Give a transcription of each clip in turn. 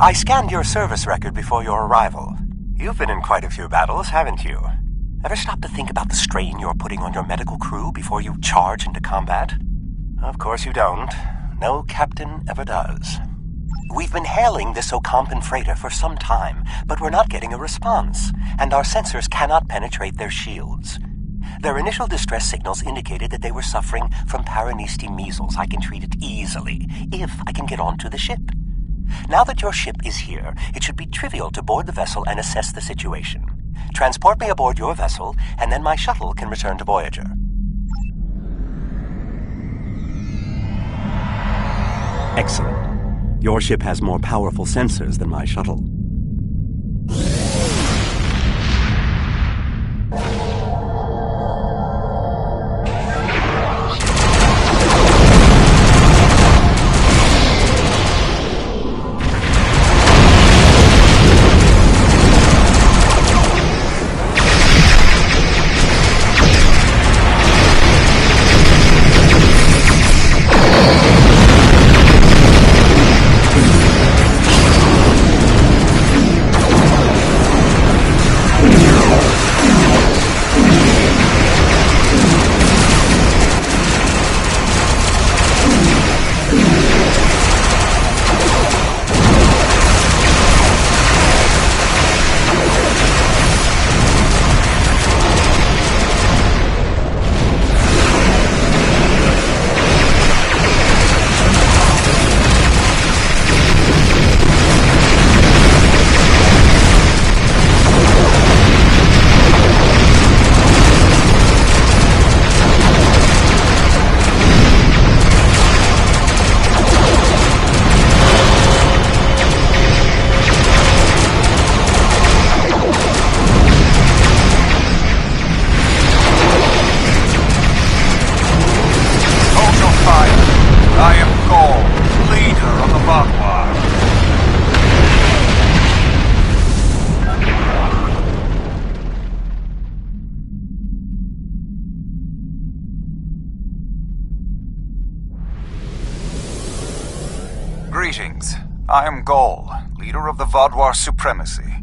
I scanned your service record before your arrival. You've been in quite a few battles, haven't you? Ever stop to think about the strain you're putting on your medical crew before you charge into combat? Of course you don't. No captain ever does. We've been hailing this Ocampan freighter for some time, but we're not getting a response, and our sensors cannot penetrate their shields. Their initial distress signals indicated that they were suffering from Paraniste measles. I can treat it easily, if I can get onto the ship. Now that your ship is here, it should be trivial to board the vessel and assess the situation. Transport me aboard your vessel, and then my shuttle can return to Voyager. Excellent. Your ship has more powerful sensors than my shuttle. Greetings. I am Gaul, leader of the Vaudois Supremacy.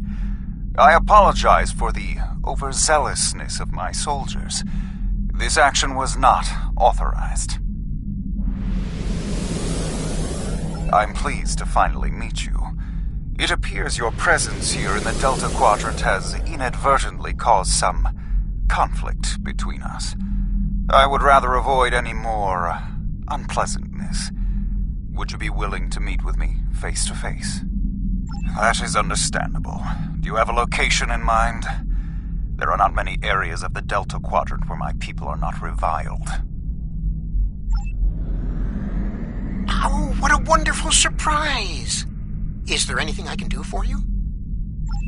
I apologize for the overzealousness of my soldiers. This action was not authorized. I'm pleased to finally meet you. It appears your presence here in the Delta Quadrant has inadvertently caused some conflict between us. I would rather avoid any more unpleasantness. Would you be willing to meet with me face to face? That is understandable. Do you have a location in mind? There are not many areas of the Delta Quadrant where my people are not reviled. Oh, what a wonderful surprise! Is there anything I can do for you?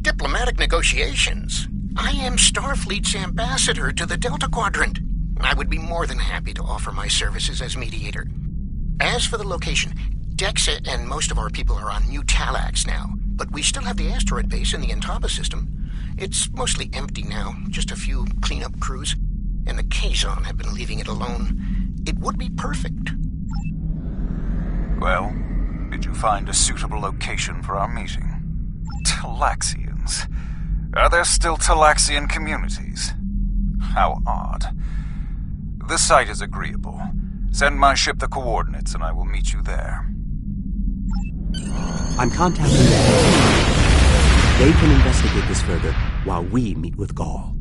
Diplomatic negotiations. I am Starfleet's ambassador to the Delta Quadrant. I would be more than happy to offer my services as mediator. As for the location, Dexa and most of our people are on New Talax now, but we still have the asteroid base in the Intaba system. It's mostly empty now, just a few cleanup crews, and the Kazon have been leaving it alone. It would be perfect. Well, did you find a suitable location for our meeting? Talaxians. Are there still Talaxian communities? How odd. The site is agreeable. Send my ship the coordinates and I will meet you there. I'm contacting them. They can investigate this further while we meet with Gaul.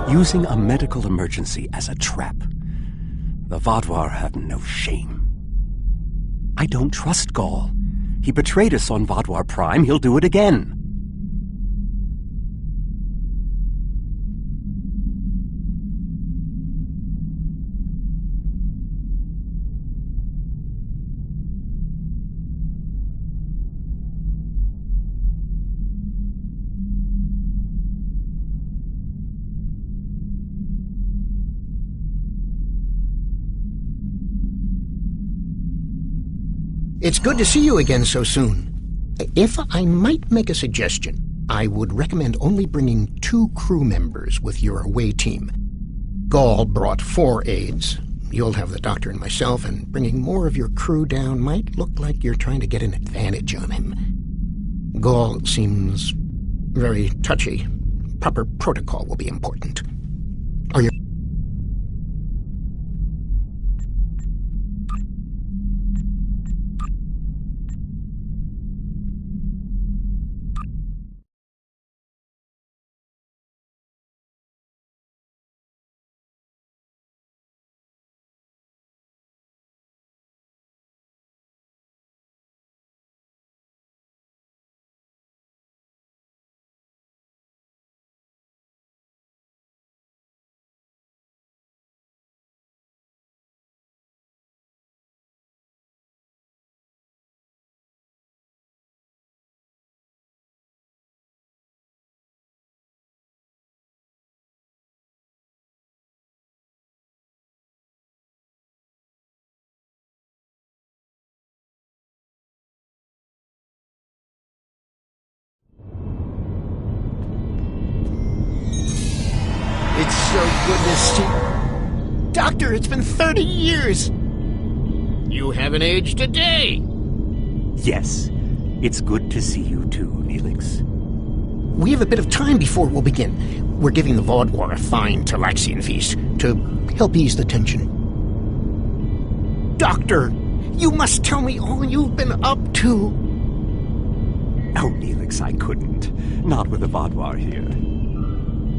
using a medical emergency as a trap. The Vaadwaur have no shame. I don't trust Gaul. He betrayed us on Vaadwaur Prime. He'll do it again. It's good to see you again so soon. If I might make a suggestion, I would recommend only bringing 2 crew members with your away team. Gaul brought 4 aides. You'll have the doctor and myself, and bringing more of your crew down might look like you're trying to get an advantage on him. Gaul seems very touchy. Proper protocol will be important. Are you... It's so good to see... Doctor, it's been 30 years! You haven't aged a day! Yes, it's good to see you too, Neelix. We have a bit of time before we'll begin. We're giving the Vaadwaur a fine Talaxian feast to help ease the tension. Doctor, you must tell me all you've been up to. Oh, Neelix, I couldn't. Not with the Vaadwaur here.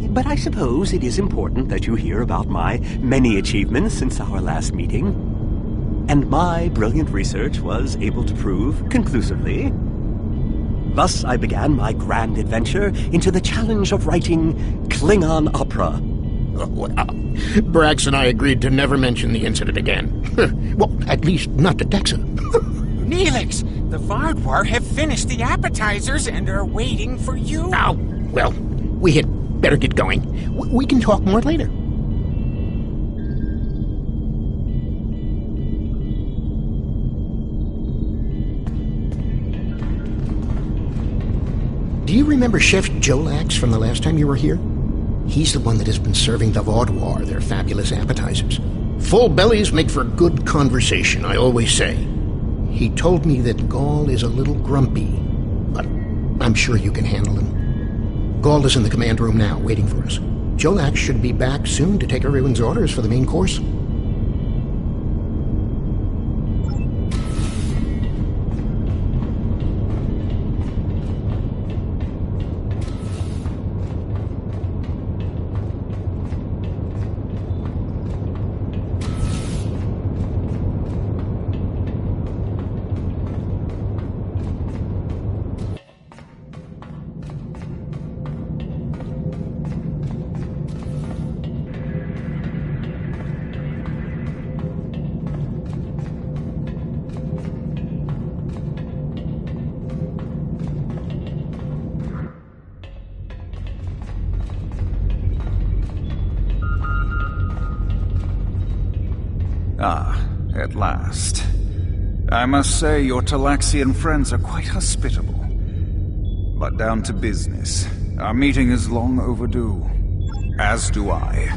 But I suppose it is important that you hear about my many achievements since our last meeting. And my brilliant research was able to prove conclusively. Thus I began my grand adventure into the challenge of writing Klingon opera. Brax and I agreed to never mention the incident again. Well, at least not to Dexa. Neelix, the Vaadwaur have finished the appetizers and are waiting for you. Oh, well, we had better get going. We can talk more later. Do you remember Chef Jolax from the last time you were here? He's the one that has been serving the Vaadwaur their fabulous appetizers. Full bellies make for good conversation, I always say. He told me that Gaul is a little grumpy, but I'm sure you can handle him. Gaul is in the command room now, waiting for us. Jolax should be back soon to take everyone's orders for the main course. Ah, at last. I must say your Talaxian friends are quite hospitable. But down to business. Our meeting is long overdue. As do I.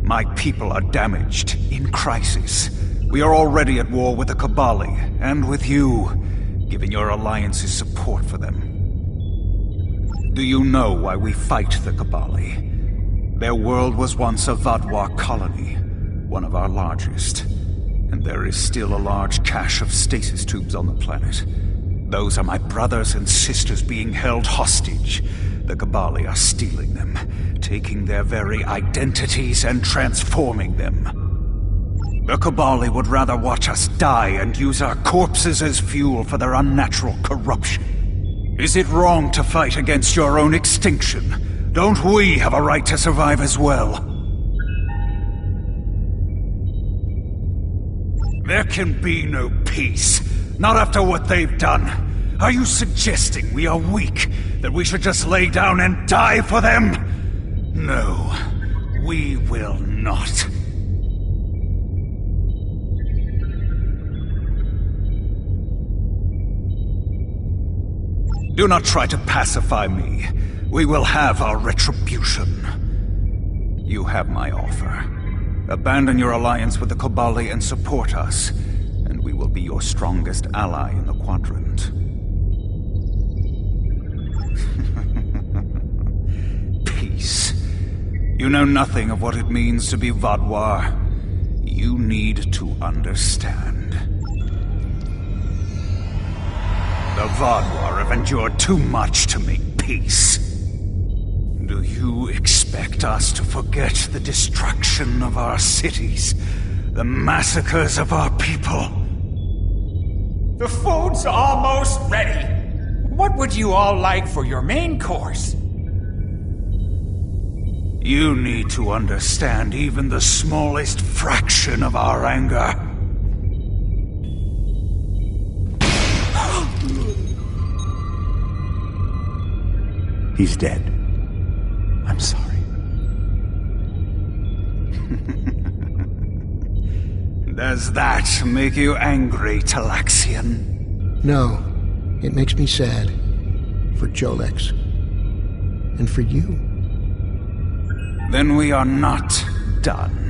My people are damaged, in crisis. We are already at war with the Cabali, and with you, giving your alliances support for them. Do you know why we fight the Cabali? Their world was once a Vaadwaur colony, one of our largest. And there is still a large cache of stasis tubes on the planet. Those are my brothers and sisters being held hostage. The Kabali are stealing them, taking their very identities and transforming them. The Kabali would rather watch us die and use our corpses as fuel for their unnatural corruption. Is it wrong to fight against your own extinction? Don't we have a right to survive as well? There can be no peace, not after what they've done. Are you suggesting we are weak, that we should just lay down and die for them? No, we will not. Do not try to pacify me. We will have our retribution. You have my offer. Abandon your alliance with the Kabali and support us, and we will be your strongest ally in the Quadrant. Peace. You know nothing of what it means to be Vadwar. You need to understand. The Vadwar have endured too much to make peace. Do you expect us to forget the destruction of our cities? The massacres of our people? The food's almost ready. What would you all like for your main course? You need to understand even the smallest fraction of our anger. He's dead. I'm sorry. Does that make you angry, Talaxian? No, it makes me sad. For Jolex. And for you. Then we are not done.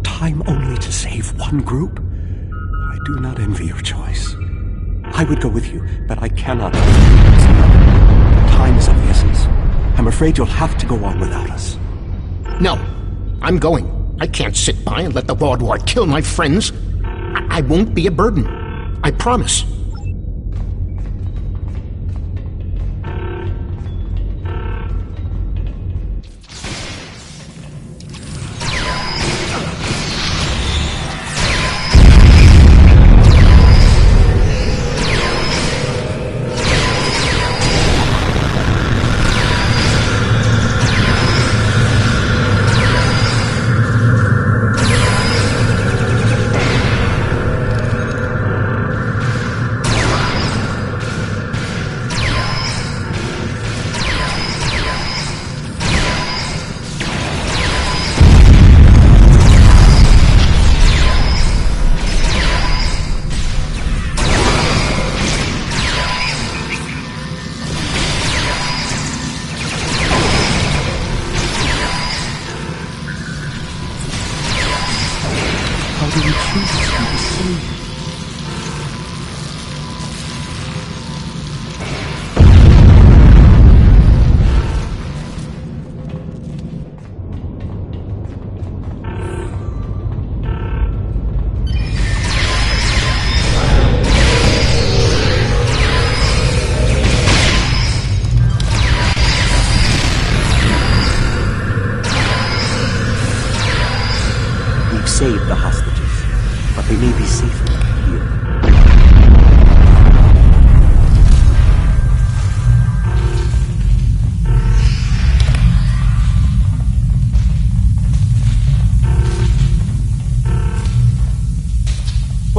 Time only to save one group? I do not envy your choice. I would go with you, but I cannot. Time is of the essence. I'm afraid you'll have to go on without us. No, I'm going. I can't sit by and let the Vadwar kill my friends. I won't be a burden. I promise.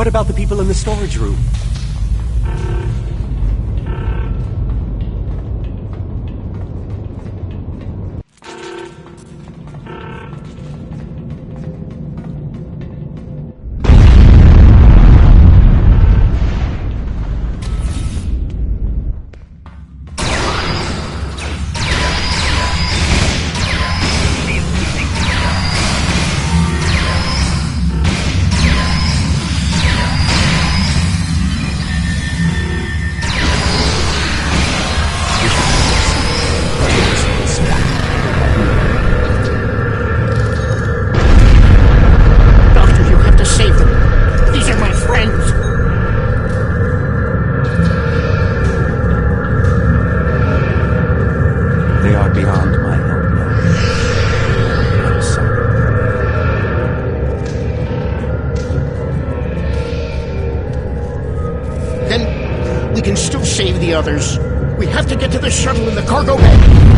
What about the people in the storage room? We can still save the others. We have to get to the shuttle in the cargo bay.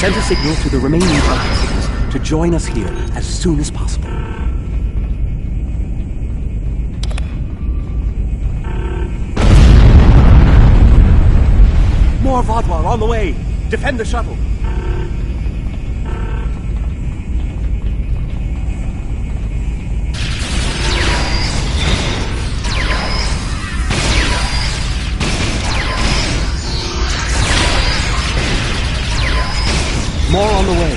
Send a signal to the remaining participants to join us here as soon as possible. More Vodwar on the way! Defend the shuttle! More on the way.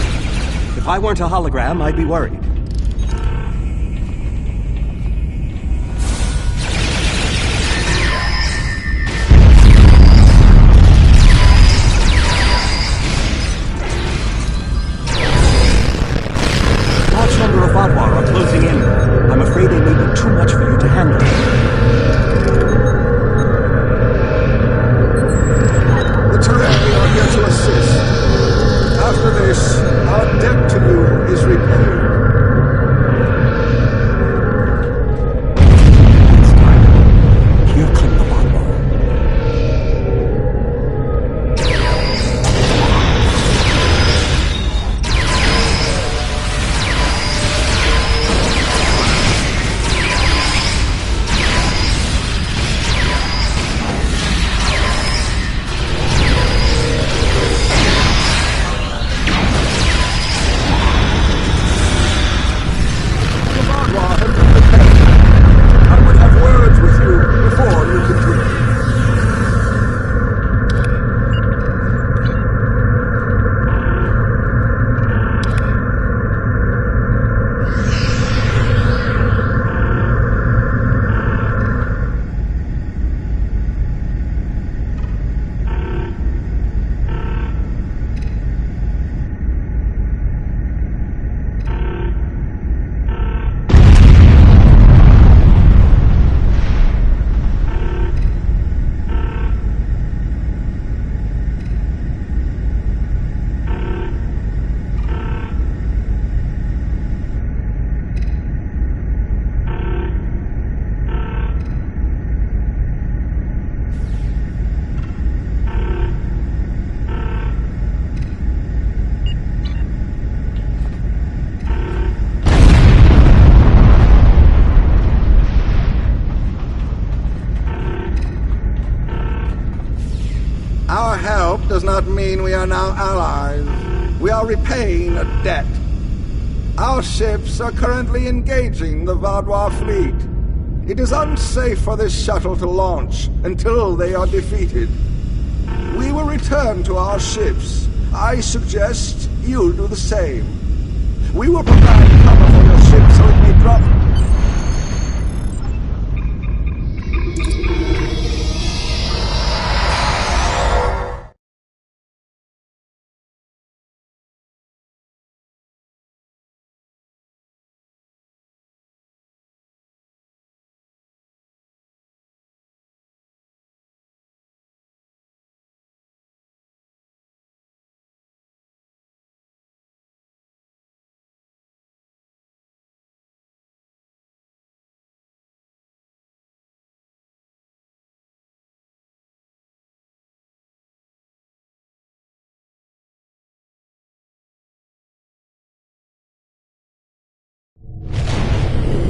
If I weren't a hologram, I'd be worried. Large number of Vodwar are closing in. I'm afraid they may be too much for you to handle. The Terrani are here to assist. After this, our debt to you is repaid. Our help does not mean we are now allies. We are repaying a debt. Our ships are currently engaging the Vaudois fleet. It is unsafe for this shuttle to launch until they are defeated. We will return to our ships. I suggest you do the same. We will provide cover for your ship so it may drop...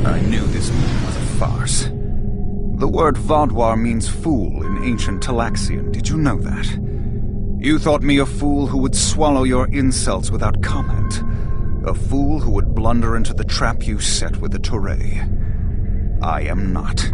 I knew this man was a farce. The word Vaudois means fool in ancient Talaxian. Did you know that? You thought me a fool who would swallow your insults without comment. A fool who would blunder into the trap you set with the Touré. I am not.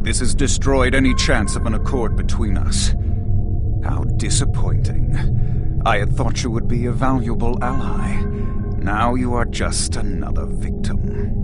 This has destroyed any chance of an accord between us. How disappointing. I had thought you would be a valuable ally. Now you are just another victim.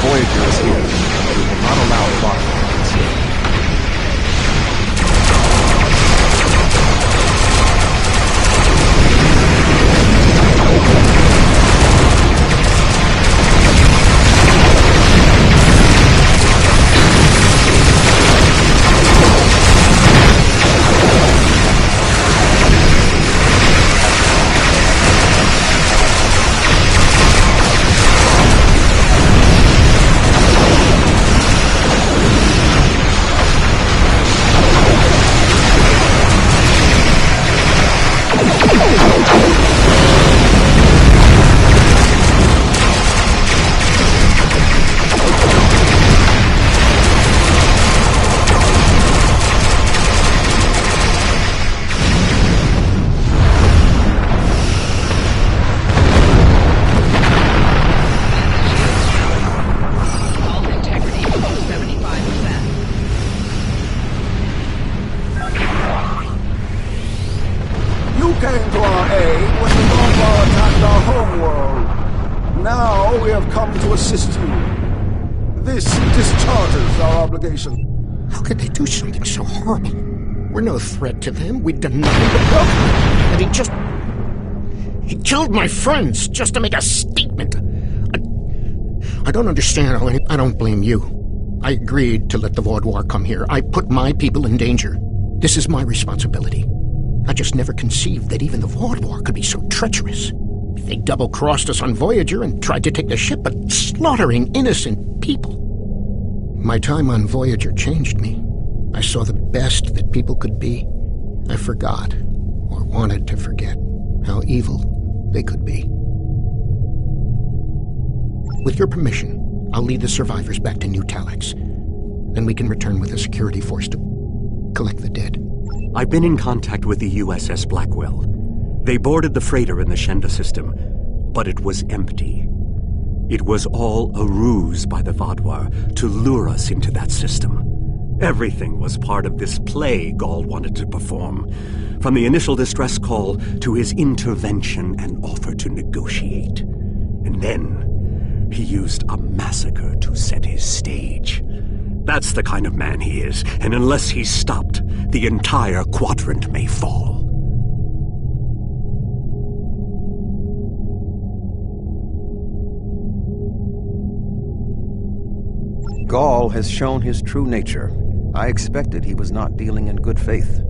Voyager is here, but we will not allow Voyager to escape. Came to our aid when the Vaadwaur attacked our homeworld. Now we have come to assist you. This discharges our obligation. How could they do something so horrible? We're no threat to them. We've done nothing but help them. And he killed my friends just to make a statement. I don't understand. I don't blame you. I agreed to let the Vaadwaur come here. I put my people in danger. This is my responsibility. I just never conceived that even the Vaadwaur could be so treacherous. They double-crossed us on Voyager and tried to take the ship, but slaughtering innocent people. My time on Voyager changed me. I saw the best that people could be. I forgot, or wanted to forget, how evil they could be. With your permission, I'll lead the survivors back to New Talax. Then we can return with a security force to collect the dead. I've been in contact with the USS Blackwell. They boarded the freighter in the Shenda system, but it was empty. It was all a ruse by the Vaadwaur to lure us into that system. Everything was part of this play Gall wanted to perform, from the initial distress call to his intervention and offer to negotiate. And then he used a massacre to set his stage. That's the kind of man he is, and unless he's stopped, the entire quadrant may fall. Gall has shown his true nature. I expected he was not dealing in good faith.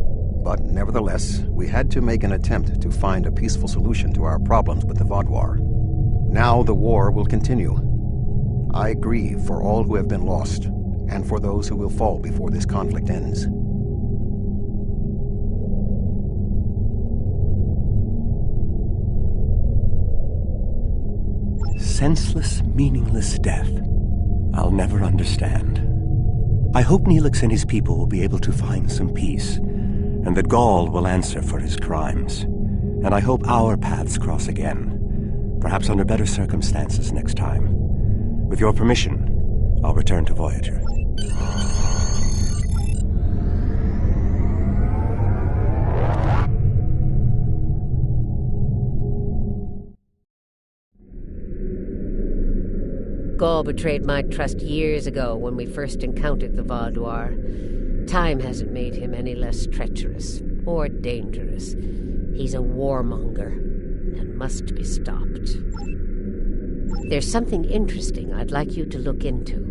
But nevertheless, we had to make an attempt to find a peaceful solution to our problems with the Vaadwaur. Now the war will continue. I grieve for all who have been lost, and for those who will fall before this conflict ends. Senseless, meaningless death. I'll never understand. I hope Neelix and his people will be able to find some peace, and that Gall will answer for his crimes. And I hope our paths cross again, perhaps under better circumstances next time. With your permission, I'll return to Voyager. Gall betrayed my trust years ago when we first encountered the Vaadwaur. Time hasn't made him any less treacherous or dangerous. He's a warmonger and must be stopped. There's something interesting I'd like you to look into.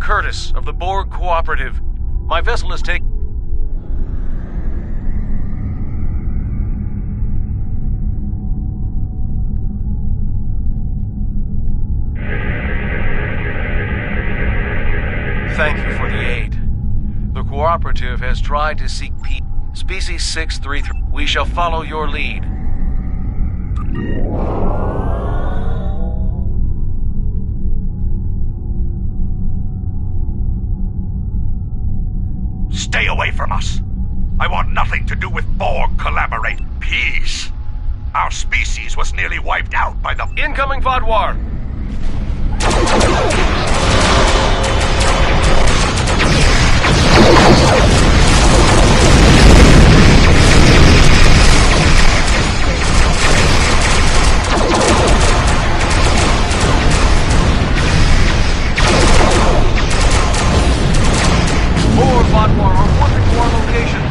Curtis of the Borg Cooperative. My vessel is taken. Thank you for the aid. The Cooperative has tried to seek peace. Species 633. We shall follow your lead. Stay away from us. I want nothing to do with Borg collaborate. Peace. Our species was nearly wiped out by the incoming Vaadwaur. More Vaadwaur are warping to our location.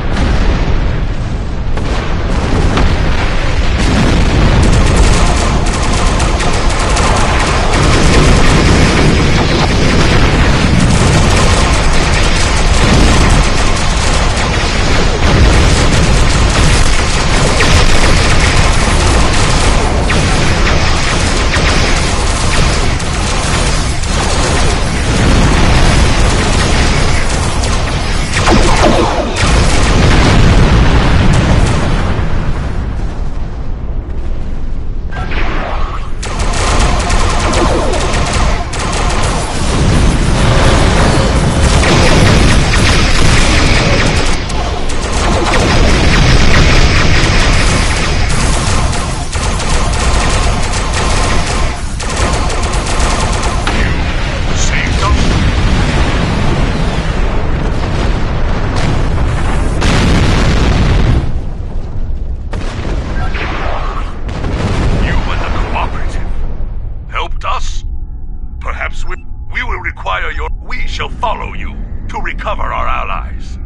We shall follow you to recover our allies.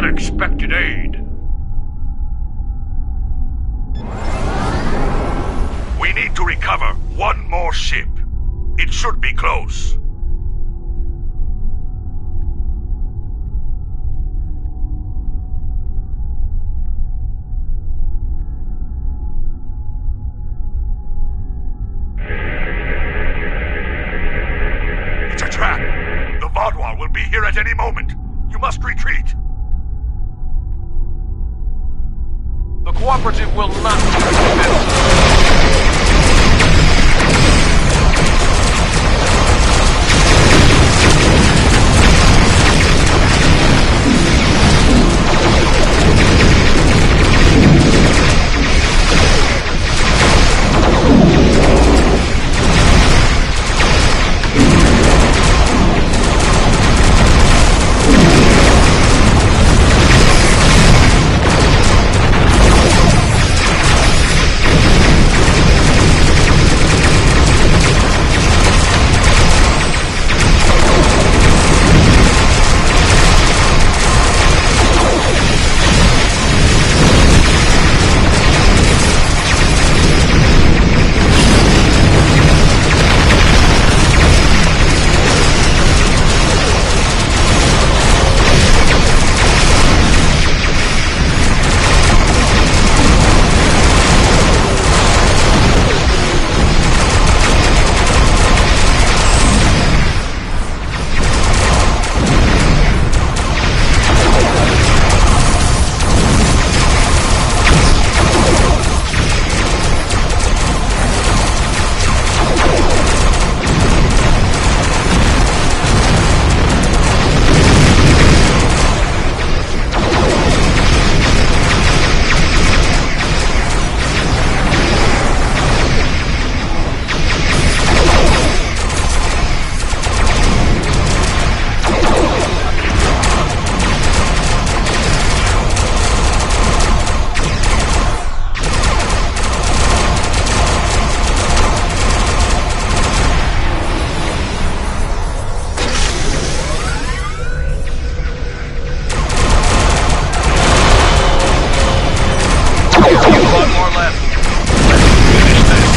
unexpected aid. We need to recover one more ship. It should be close. It's a trap. The Vaudouar will be here at any moment. You must retreat. The Cooperative will not be defeated. One more left. Finish this.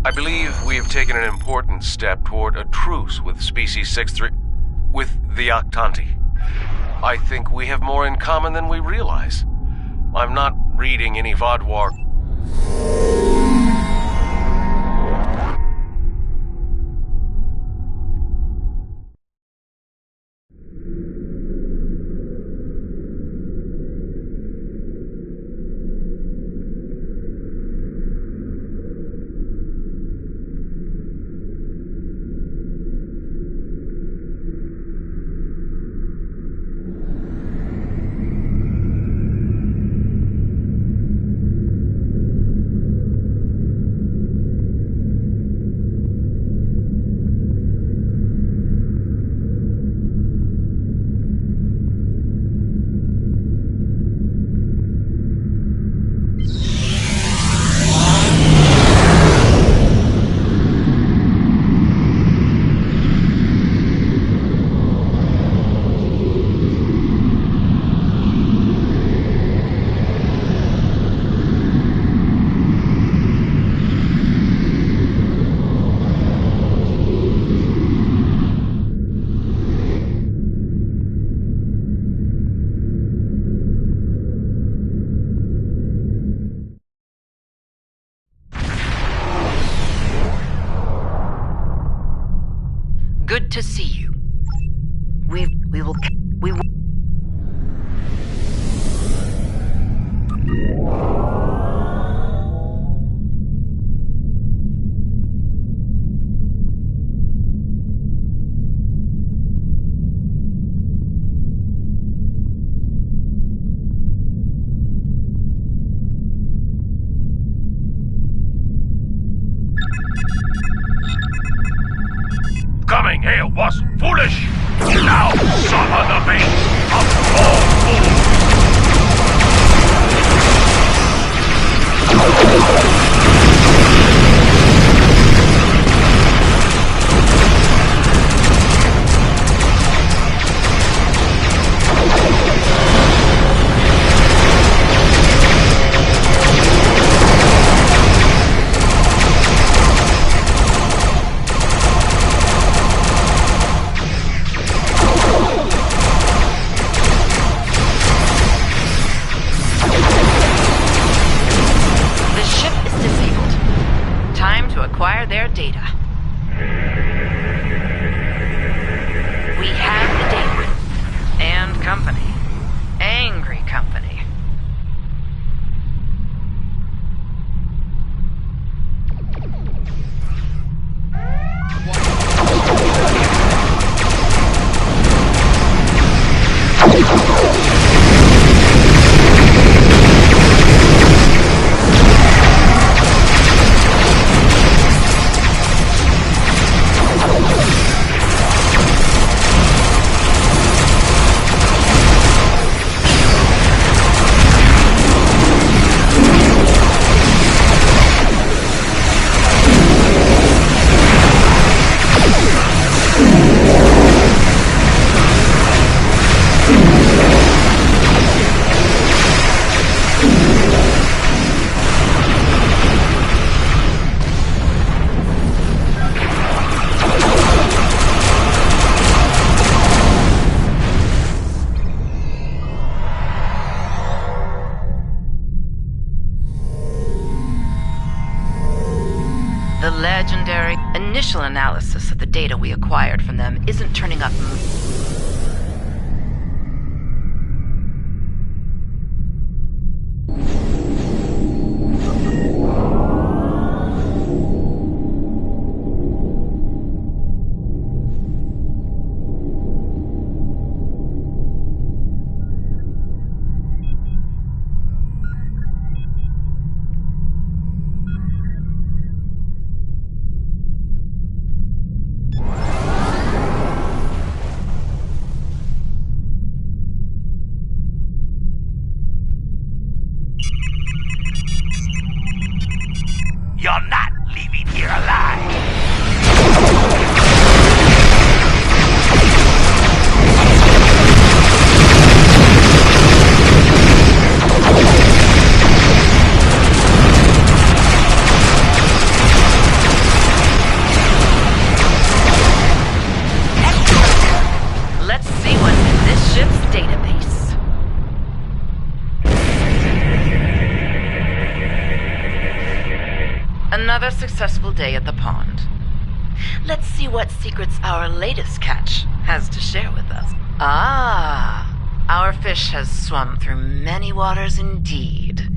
I believe we have taken an important step toward a truce with Species 6-3... with the Octanti. I think we have more in common than we realize. I'm not reading any Vaudouar... to see you. We will... Coming here was foolish. Now suffer the fate of all fools. Acquire their data. We have the data. And company. Angry company. The legendary initial analysis of the data we acquired from them isn't turning up. You're not leaving here alive. Excellent. Let's see what's in this ship's database. Another successful day at the pond. Let's see what secrets our latest catch has to share with us. Ah, our fish has swum through many waters indeed.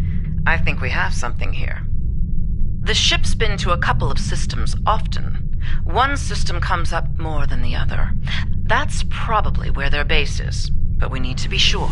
I think we have something here. The ship's been to a couple of systems often. One system comes up more than the other. That's probably where their base is, but we need to be sure.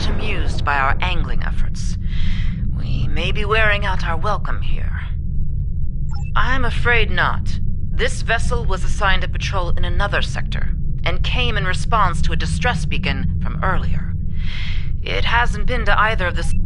amused by our angling efforts, we may be wearing out our welcome here. I'm afraid not. This vessel was assigned to patrol in another sector, and came in response to a distress beacon from earlier. It hasn't been to either of the...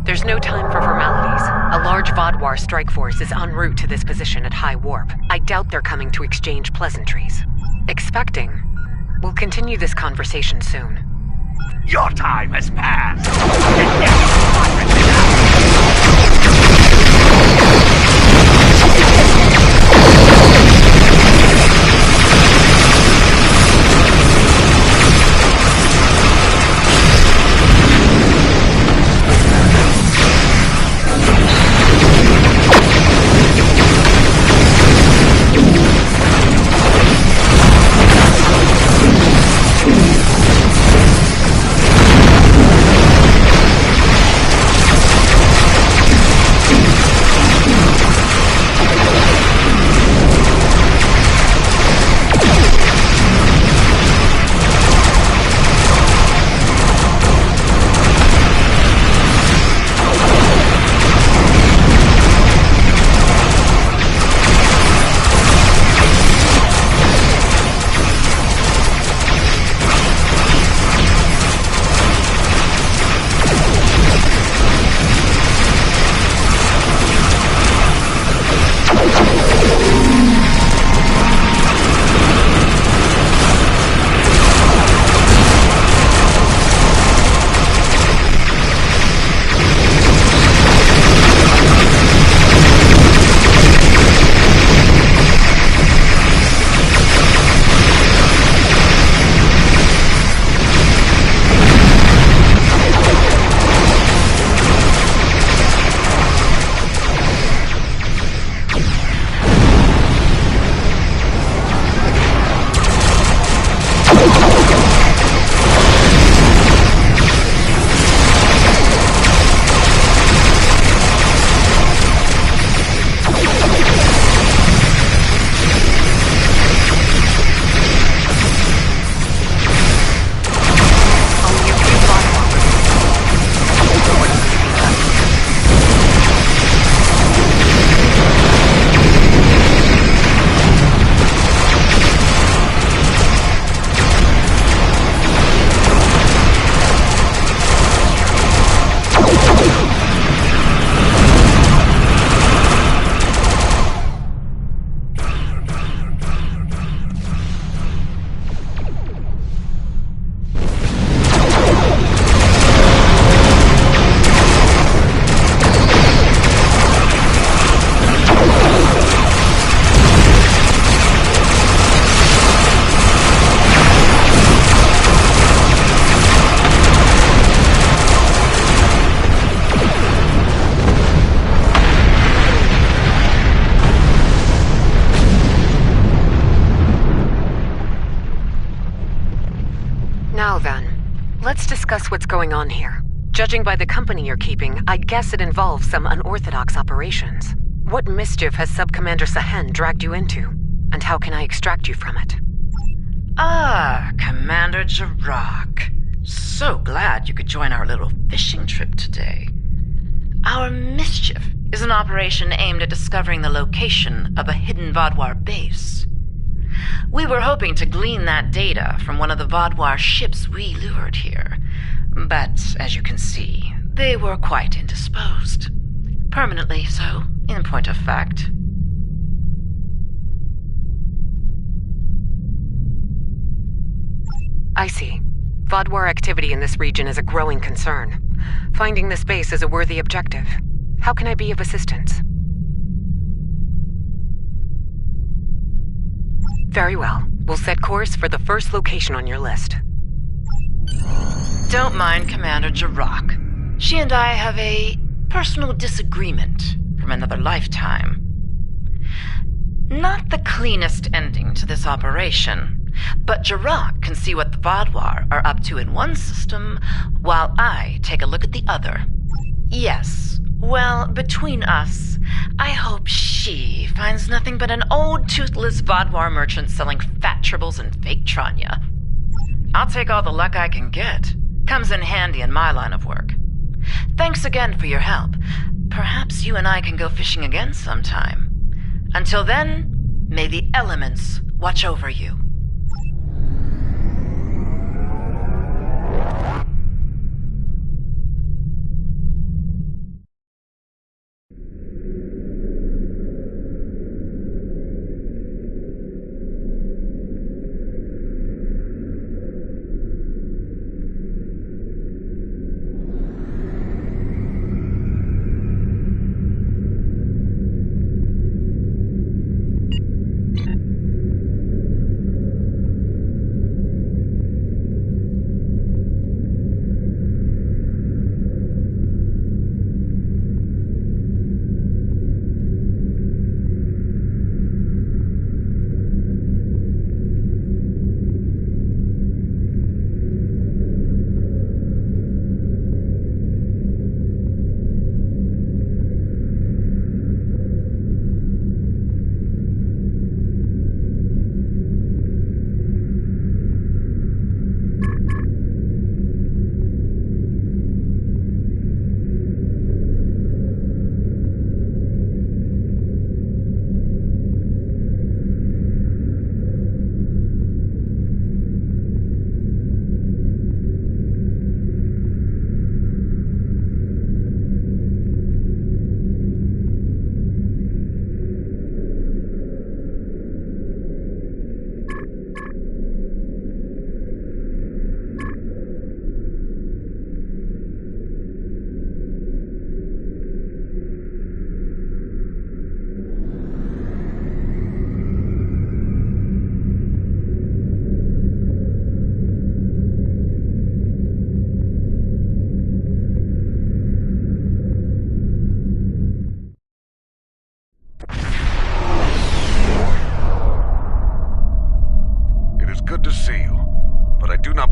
There's no time for formalities. A large Vodwar strike force is en route to this position at high warp. I doubt they're coming to exchange pleasantries. Expecting. We'll continue this conversation soon. Your time has passed. Now then, let's discuss what's going on here. Judging by the company you're keeping, I'd guess it involves some unorthodox operations. What mischief has Sub-Commander Sahen dragged you into? And how can I extract you from it? Ah, Commander Jarak. So glad you could join our little fishing trip today. Our mischief is an operation aimed at discovering the location of a hidden Vodwar base. We were hoping to glean that data from one of the Vodwar ships we lured here. But, as you can see, they were quite indisposed. Permanently so, in point of fact. I see. Vodwar activity in this region is a growing concern. Finding this base is a worthy objective. How can I be of assistance? Very well. We'll set course for the first location on your list. Don't mind Commander Jarak. She and I have a personal disagreement. from another lifetime. Not the cleanest ending to this operation, but Jirok can see what the Vaadwaur are up to in one system, while I take a look at the other. Yes, well, between us, I hope she finds nothing but an old toothless Vaadwaur merchant selling fat tribbles and fake Tranya. I'll take all the luck I can get. Comes in handy in my line of work. Thanks again for your help. Perhaps you and I can go fishing again sometime. Until then, may the elements watch over you.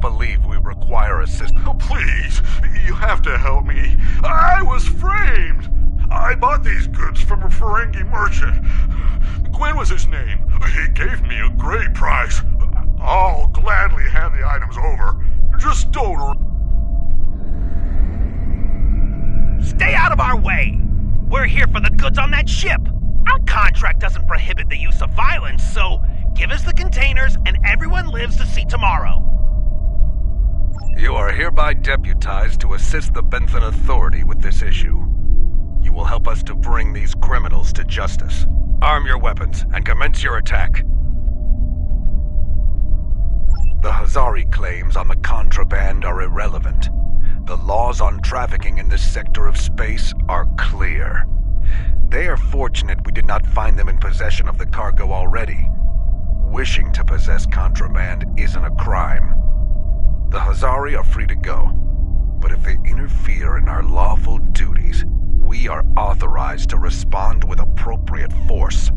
believe we require assistance. Oh, please, you have to help me. I was framed. I bought these goods from a Ferengi merchant. Gwyn was his name. He gave me a great price. I'll gladly hand the items over. Just don't... Stay out of our way! We're here for the goods on that ship. Our contract doesn't prohibit the use of violence, so give us the containers and everyone lives to see tomorrow. You are hereby deputized to assist the Benthan Authority with this issue. You will help us to bring these criminals to justice. Arm your weapons and commence your attack. The Hazari claims on the contraband are irrelevant. The laws on trafficking in this sector of space are clear. They are fortunate we did not find them in possession of the cargo already. Wishing to possess contraband isn't a crime. The Hazari are free to go, but if they interfere in our lawful duties, we are authorized to respond with appropriate force.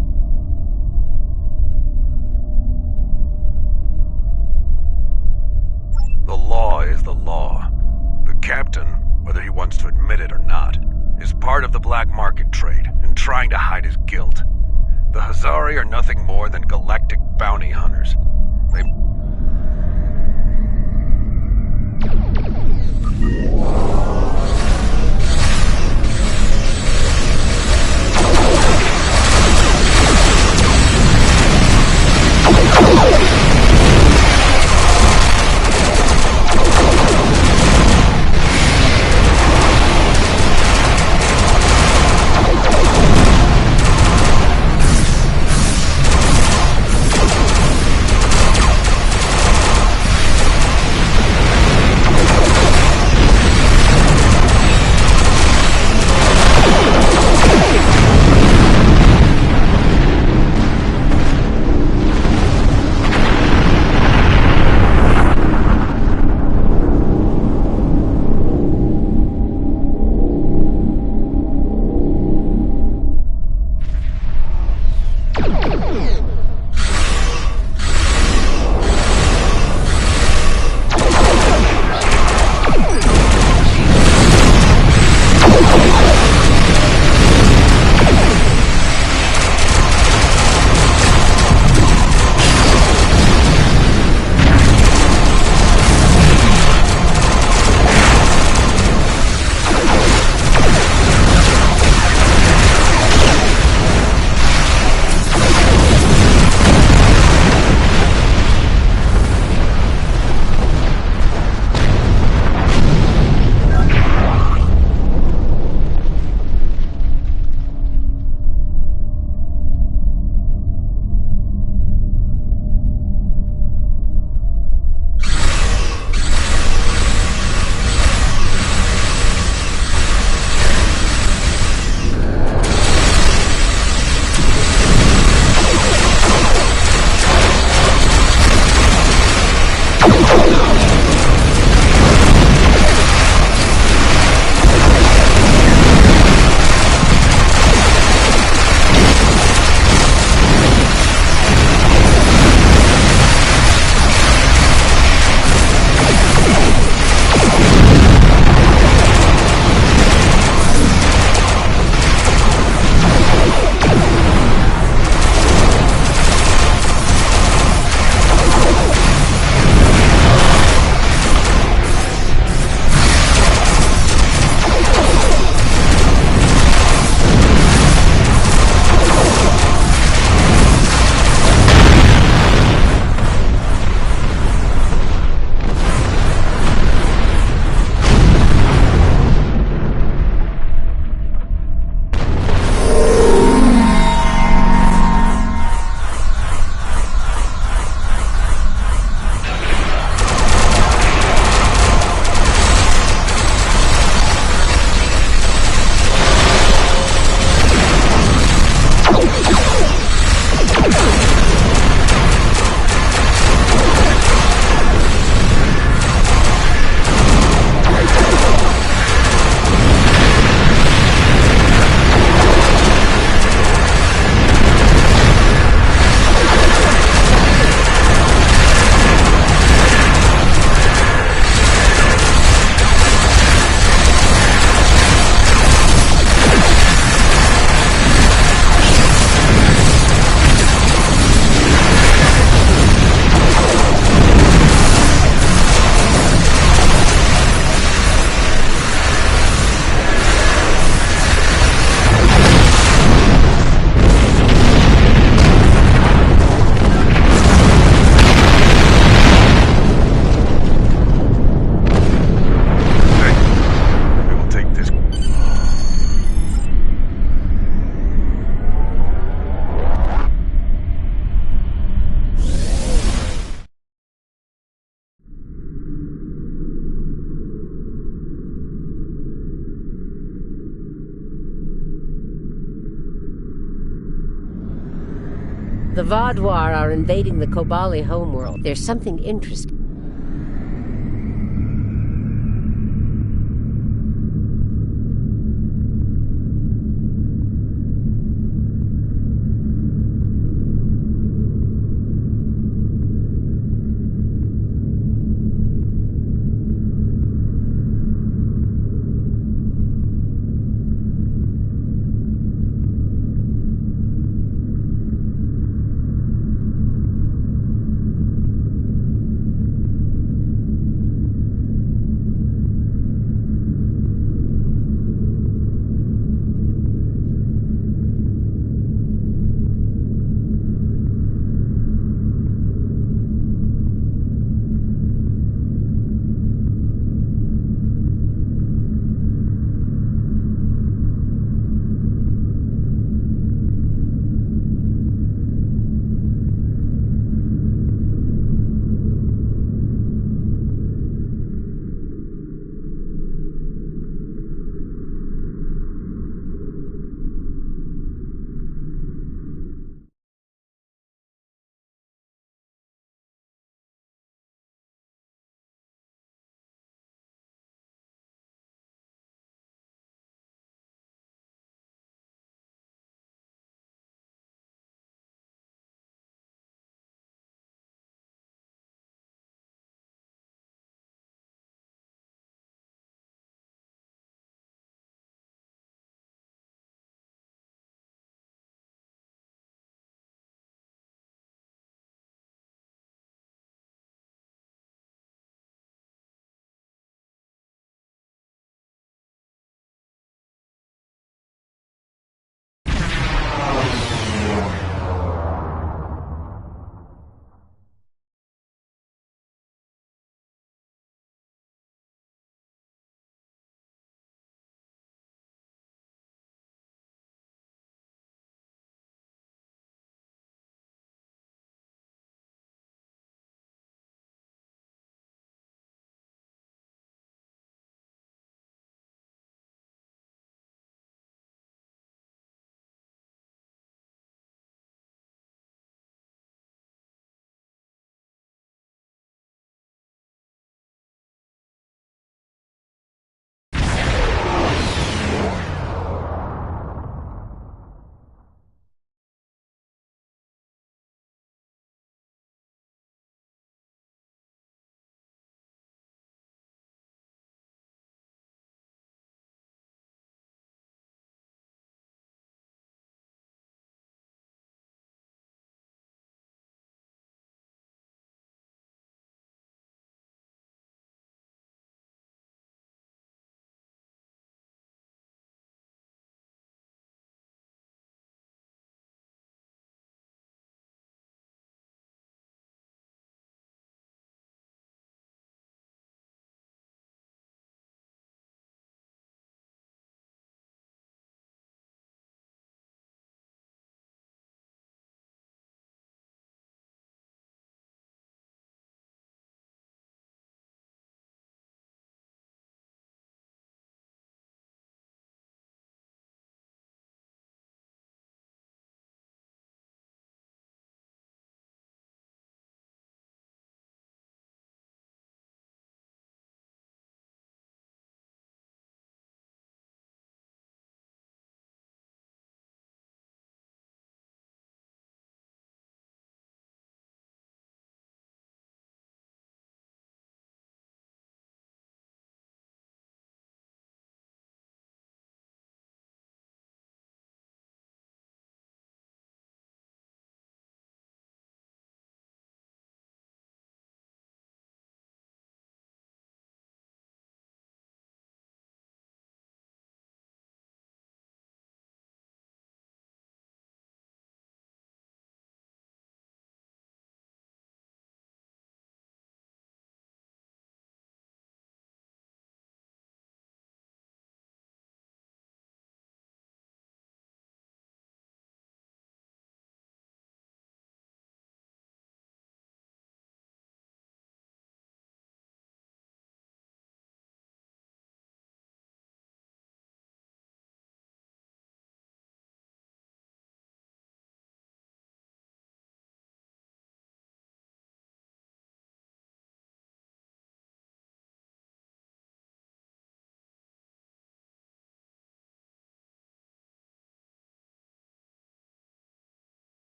The law is the law. The captain, whether he wants to admit it or not, is part of the black market trade and trying to hide his guilt. The Hazari are nothing more than galactic bounty hunters. They... The Vaadwaur are invading the Kobali homeworld. There's something interesting.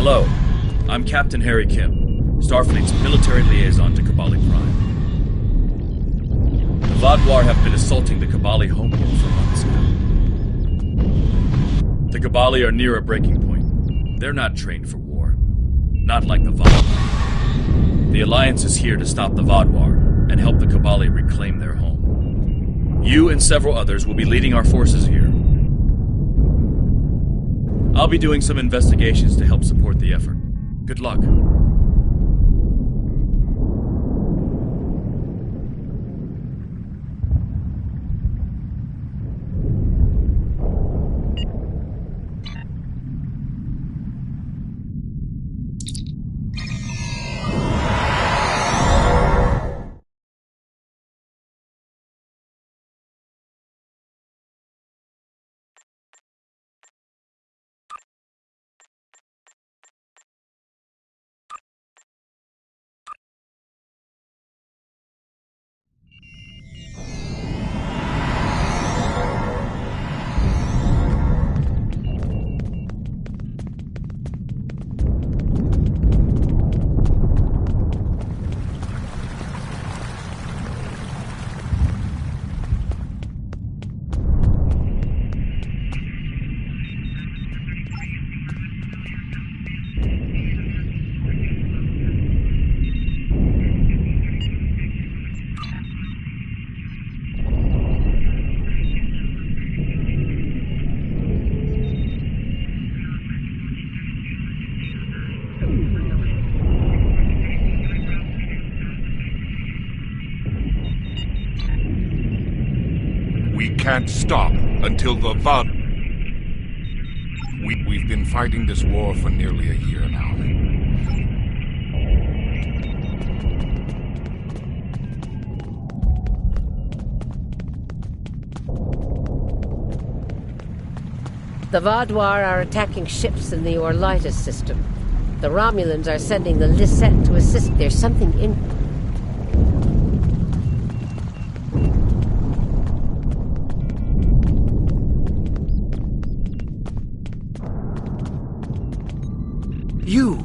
Hello, I'm Captain Harry Kim, Starfleet's military liaison to Kabali Prime. The Vaadwaur have been assaulting the Kabali homeworld for months now. The Kabali are near a breaking point. They're not trained for war. Not like the Vaadwaur. The Alliance is here to stop the Vaadwaur and help the Kabali reclaim their home. You and several others will be leading our forces here. I'll be doing some investigations to help support the effort. Good luck. Can't stop until the Vaad... We've been fighting this war for nearly a year now. The Vaadwaur are attacking ships in the Orlitis system. The Romulans are sending the Lisette to assist. There's something in... You!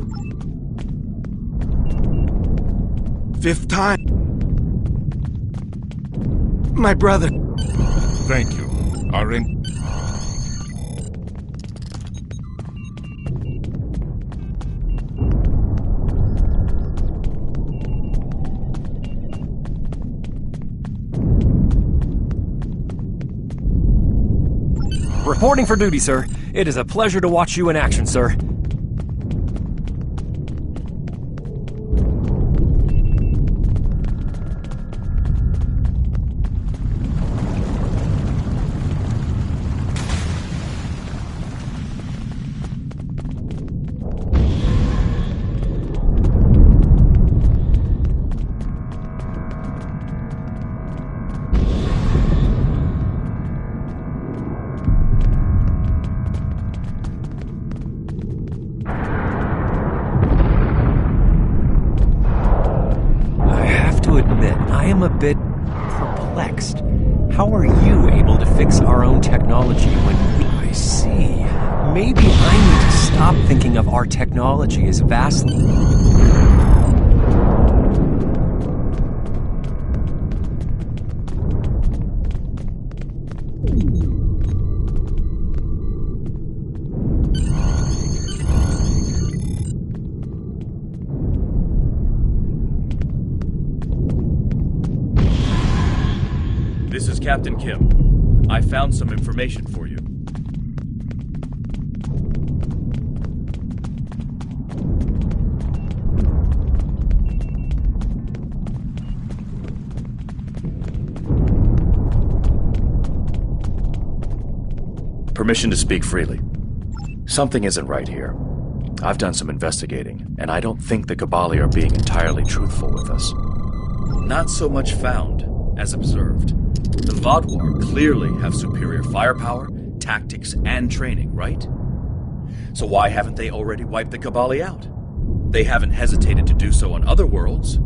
Fifth time. My brother. Thank you. Reporting for duty, sir. It is a pleasure to watch you in action, sir. A bit perplexed. How are you able to fix our own technology when we... I see. Maybe I need to stop thinking of our technology as vastly... This is Captain Kim. I found some information for you. Permission to speak freely. Something isn't right here. I've done some investigating, and I don't think the Kabali are being entirely truthful with us. Not so much found as observed. The Vaadwaur clearly have superior firepower, tactics, and training, right? So why haven't they already wiped the Kabali out? They haven't hesitated to do so on other worlds.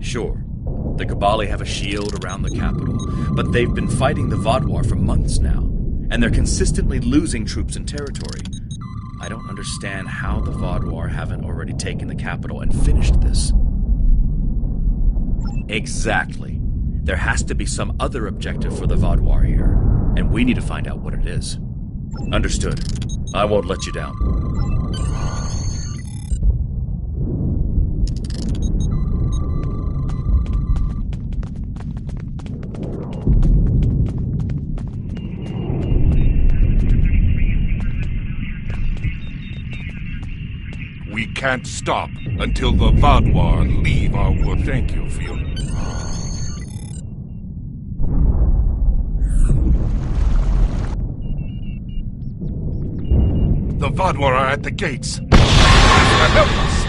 Sure, the Kabali have a shield around the capital, but they've been fighting the Vaadwaur for months now, and they're consistently losing troops and territory. I don't understand how the Vaudouar haven't already taken the capital and finished this. Exactly. There has to be some other objective for the Vaudouar here, and we need to find out what it is. Understood. I won't let you down. We can't stop until the Vaudouar leave our world. Thank you for your... The Vaudouar are at the gates. Help us!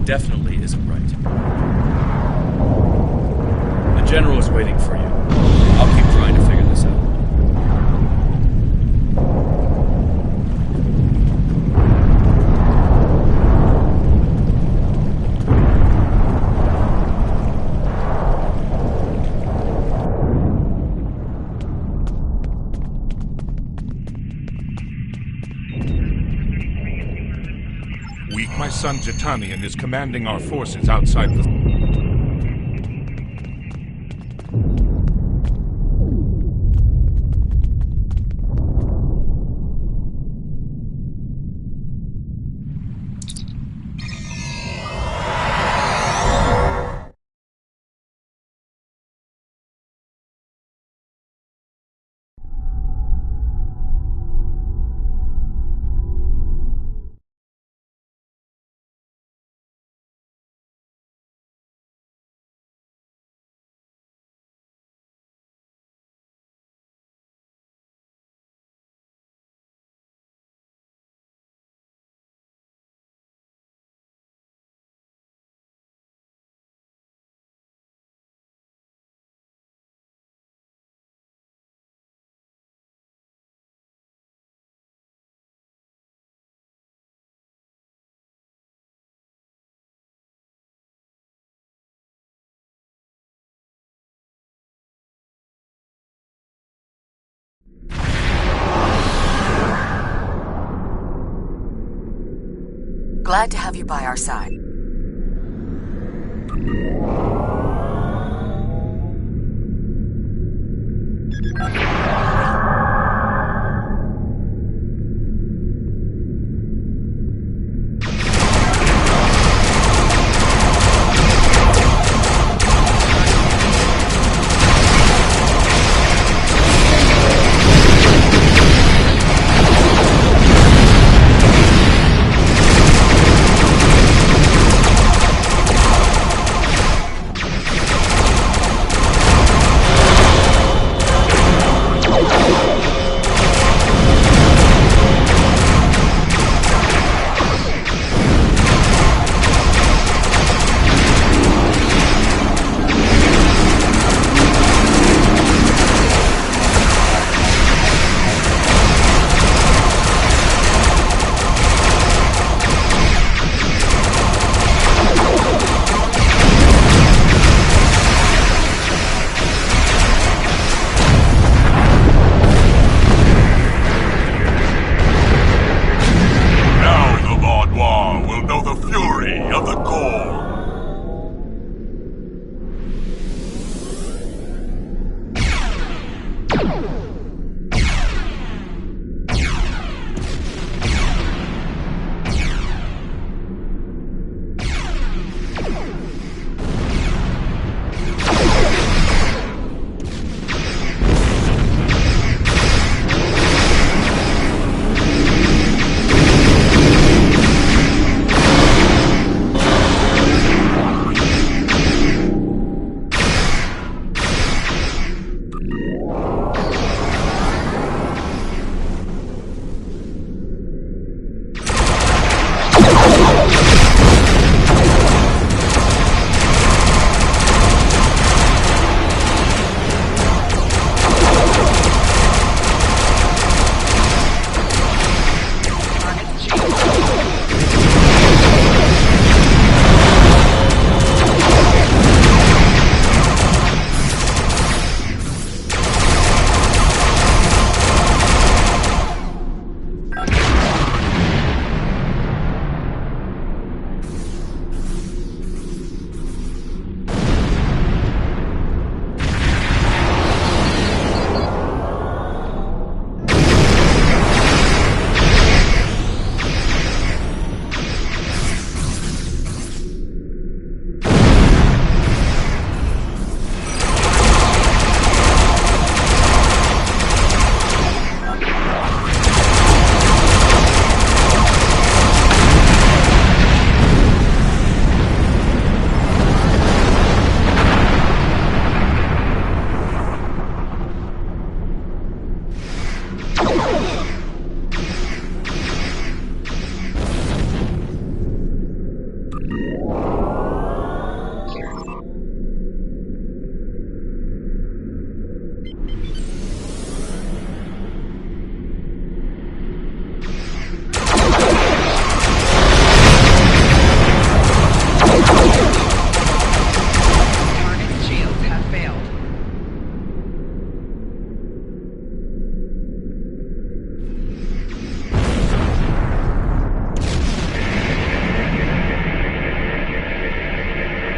Definitely isn't right. The General is waiting for you. I'll keep trying to figure this out. My son Jitanian is commanding our forces outside the... Glad to have you by our side.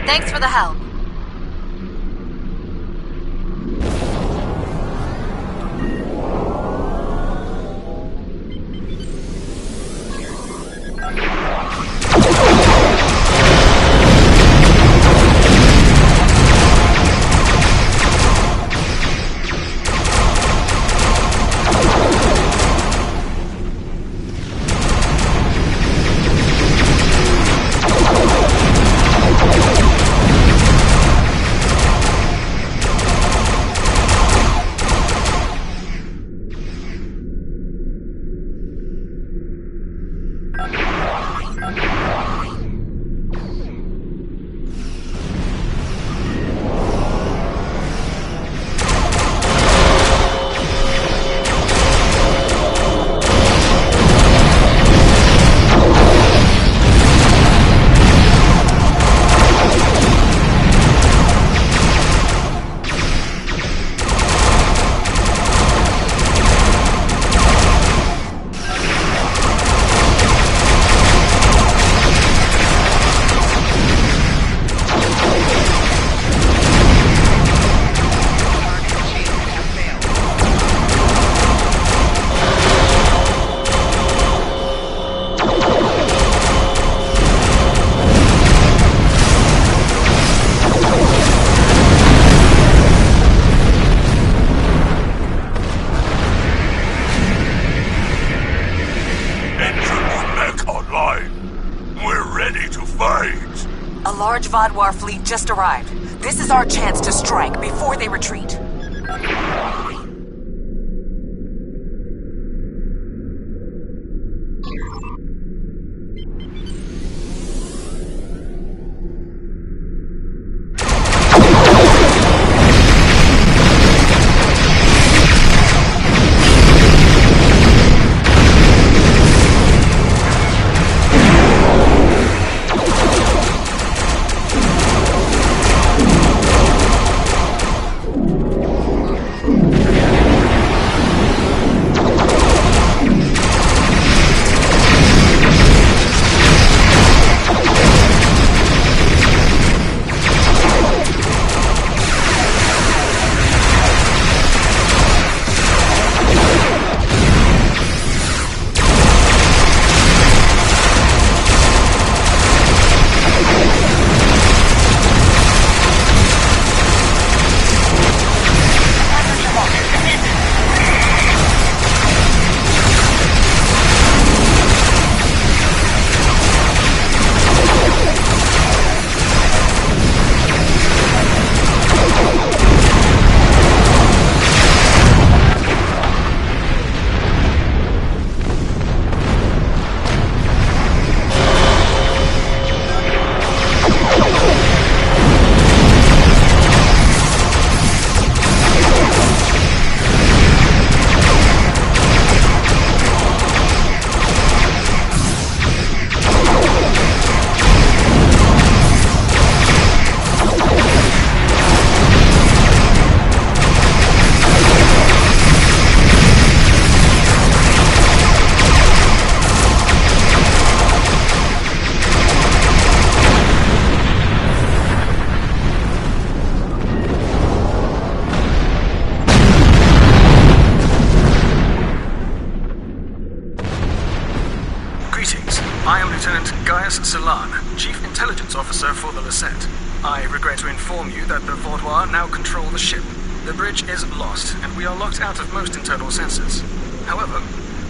Thanks for the help. large Vaadwaur fleet just arrived. This is our chance to strike before they retreat. Chief Intelligence Officer for the Lasette. I regret to inform you that the Vaadwaur now control the ship. The bridge is lost, and we are locked out of most internal sensors. However,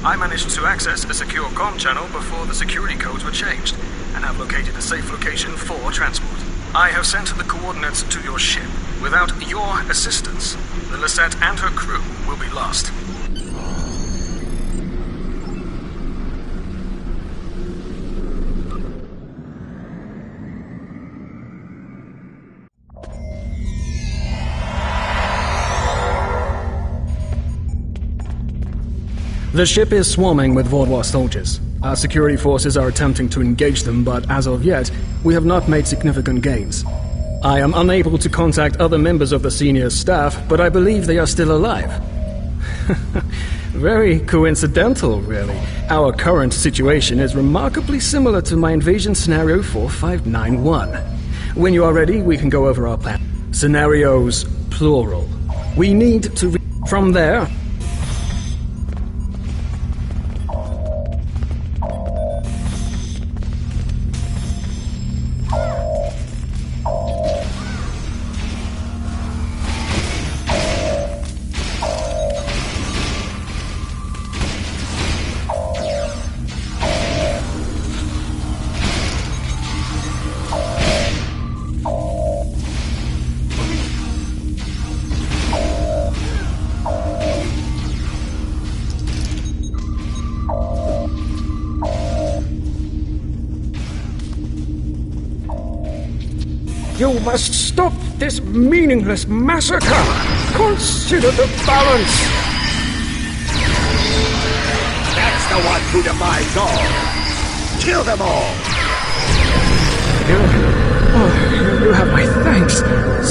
I managed to access a secure comm channel before the security codes were changed, and have located a safe location for transport. I have sent the coordinates to your ship. Without your assistance, the Lasette and her crew will be lost. The ship is swarming with Vaadwaur soldiers. Our security forces are attempting to engage them, but as of yet, we have not made significant gains. I am unable to contact other members of the senior staff, but I believe they are still alive. Very coincidental, really. Our current situation is remarkably similar to my invasion scenario 4591. When you are ready, we can go over our plan. Scenarios, plural. We need to from there. You must stop this meaningless massacre! Consider the balance! That's the one who defies all! Kill them all! You have my thanks!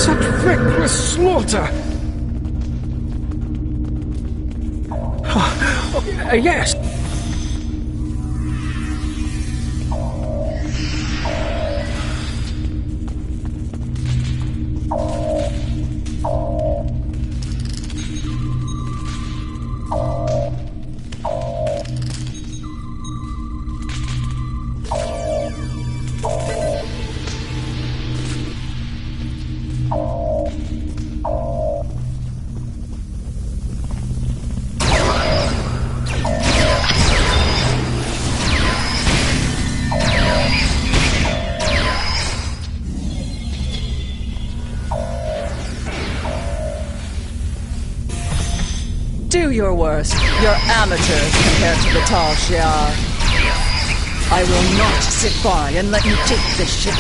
Such reckless slaughter! Yes! Do your worst. You're amateurs compared to the tall Shi'ar. I will not sit by and let you take this ship.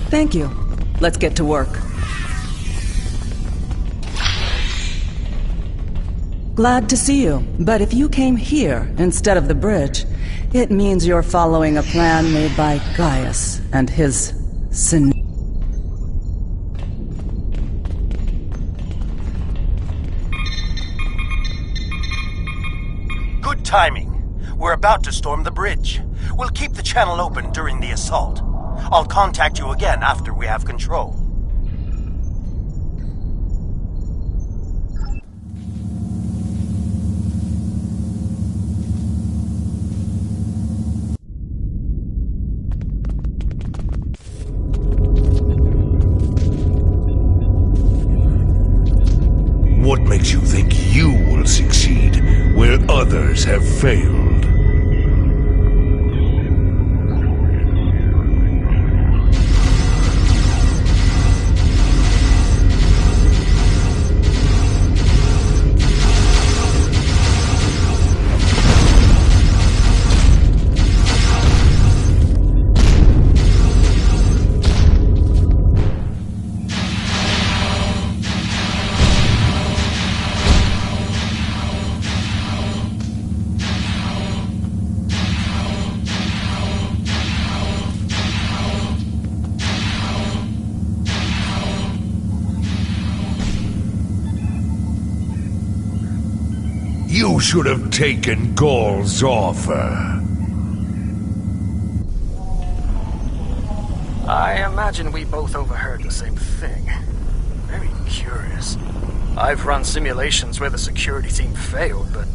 Thank you. Let's get to work. Glad to see you, but if you came here instead of the bridge, it means you're following a plan made by Gaius and his sin. Good timing. We're about to storm the bridge. We'll keep the channel open during the assault. I'll contact you again after we have control. What makes you think you will succeed where others have failed? You should have taken Gaul's offer. I imagine we both overheard the same thing. Very curious. I've run simulations where the security team failed, but...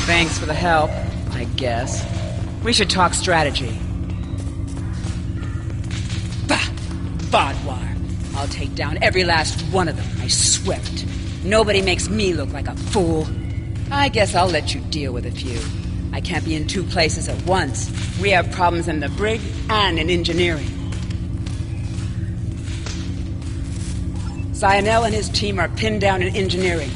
Thanks for the help, I guess. We should talk strategy. Bah! Vodwar. I'll take down every last one of them, I swear it. Nobody makes me look like a fool. I guess I'll let you deal with a few. I can't be in two places at once. We have problems in the brig and in engineering. Zionel and his team are pinned down in engineering.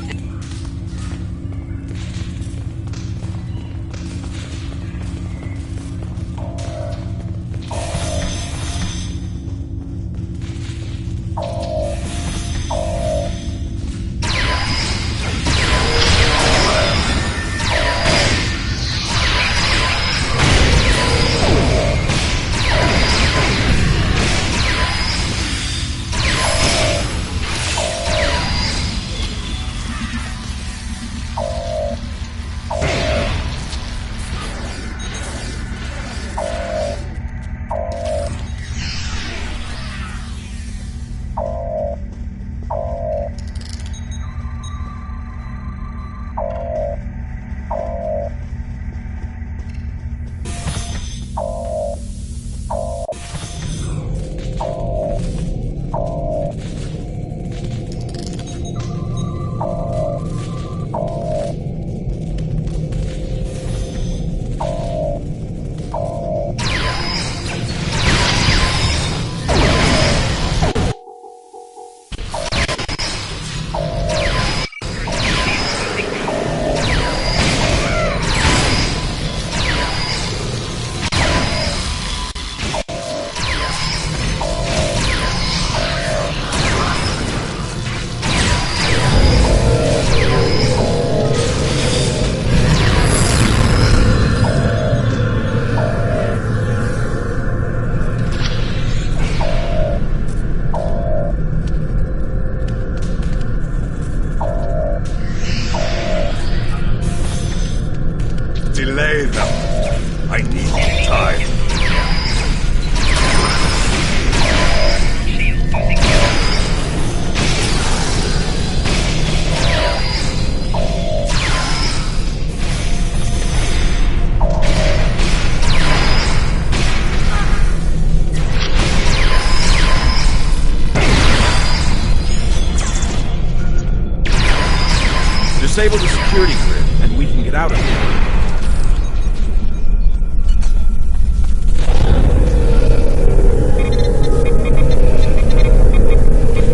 Disable the security grid, and we can get out of here.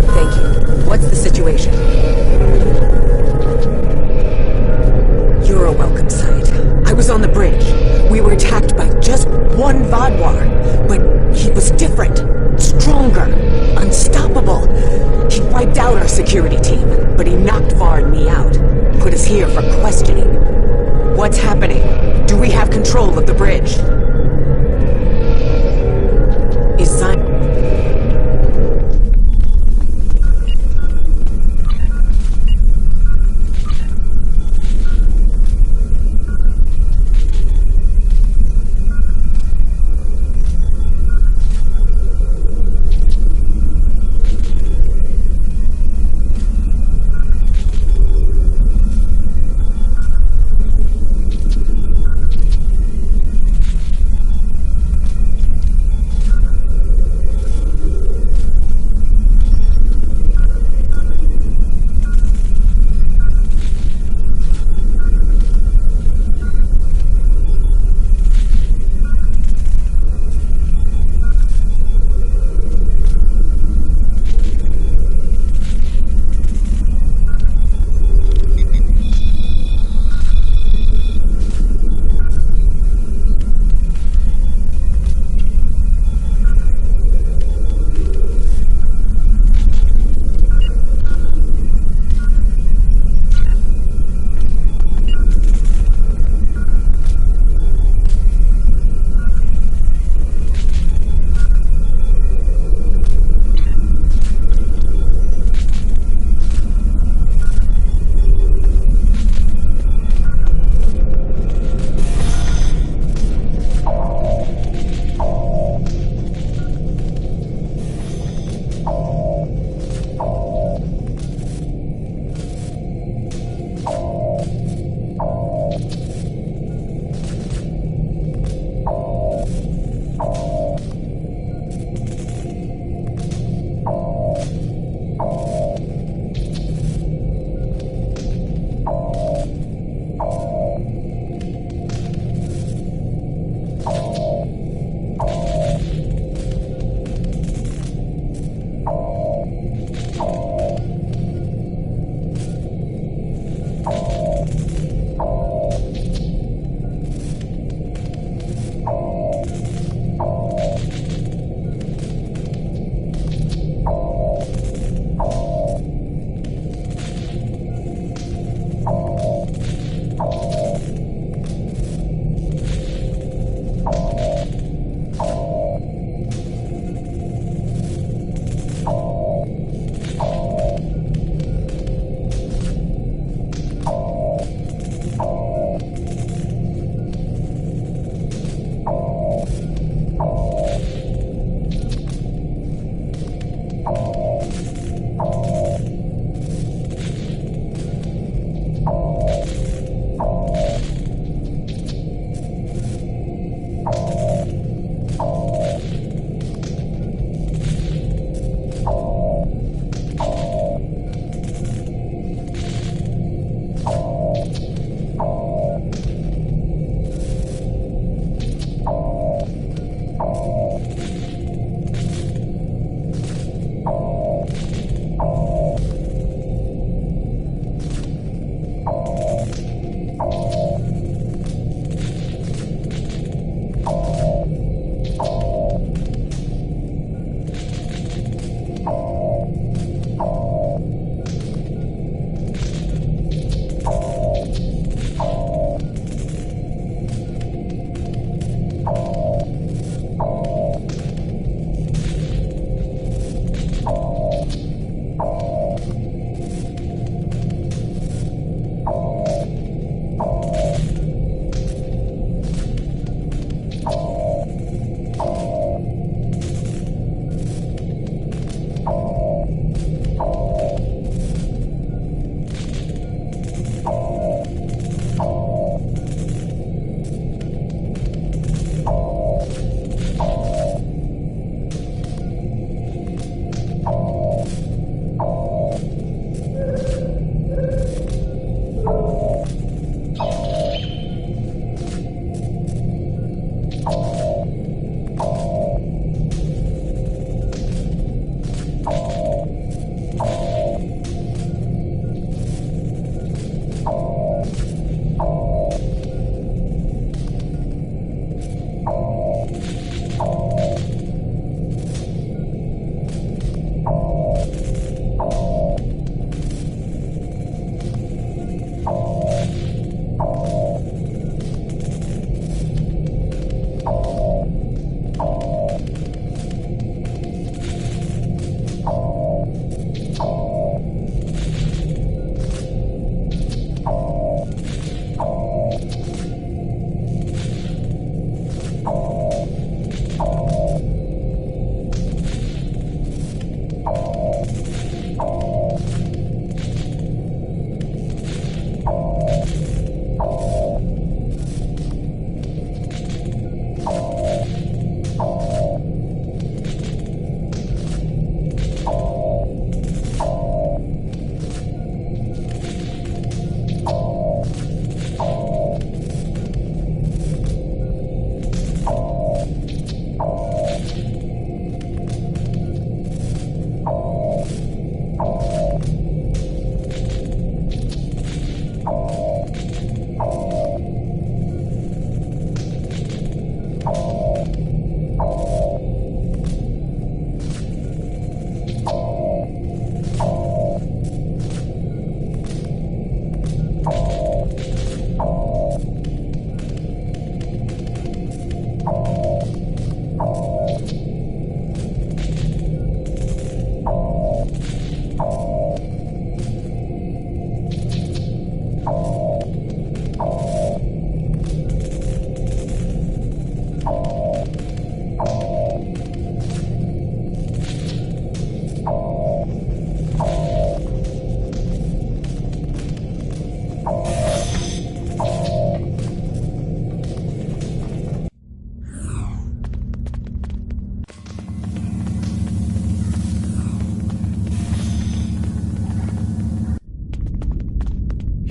Thank you. What's the situation? You're a welcome sight. I was on the bridge. We were attacked by just one Vaadwaur, but he was different, stronger, unstoppable. He wiped out our security team, but he knocked Var and me out. Put us here for questioning. What's happening? Do we have control of the bridge? Is Zion...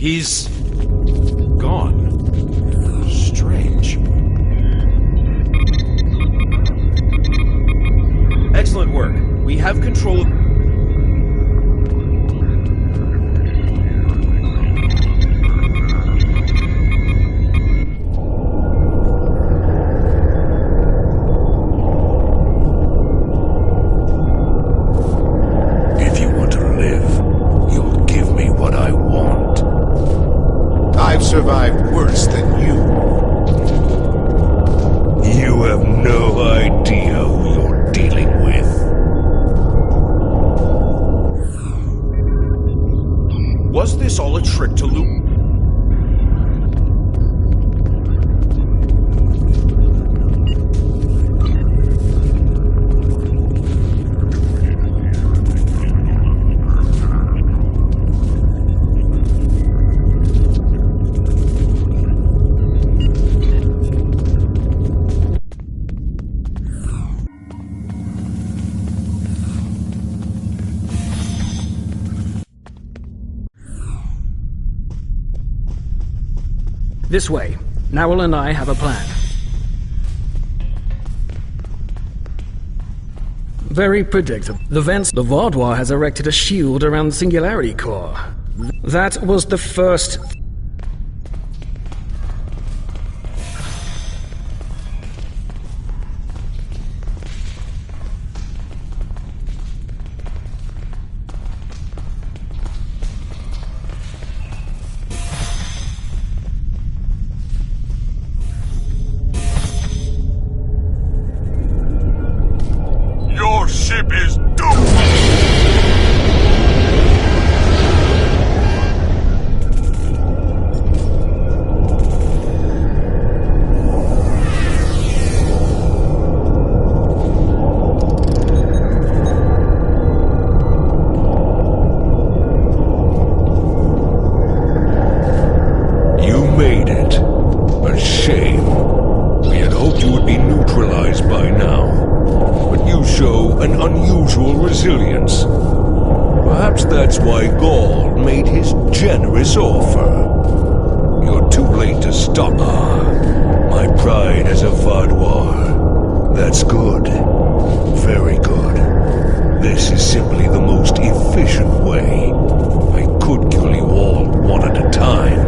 He's gone. Strange. Excellent work. We have control of... If you want to live, you'll give me what I want. I've survived worse than you. You have no idea who you're dealing with. Was this all a trick to loot? This way. Nowell and I have a plan. Very predictable. The Vaudois has erected a shield around the Singularity Core. That was the first... Your ship is doomed! You made it. A shame. We had hoped you would be neutralized by now. But you show an unusual resilience. Perhaps that's why Gaul made his generous offer. You're too late to stop. My pride as a Vaudois. That's good. Very good. This is simply the most efficient way. I could kill you all one at a time,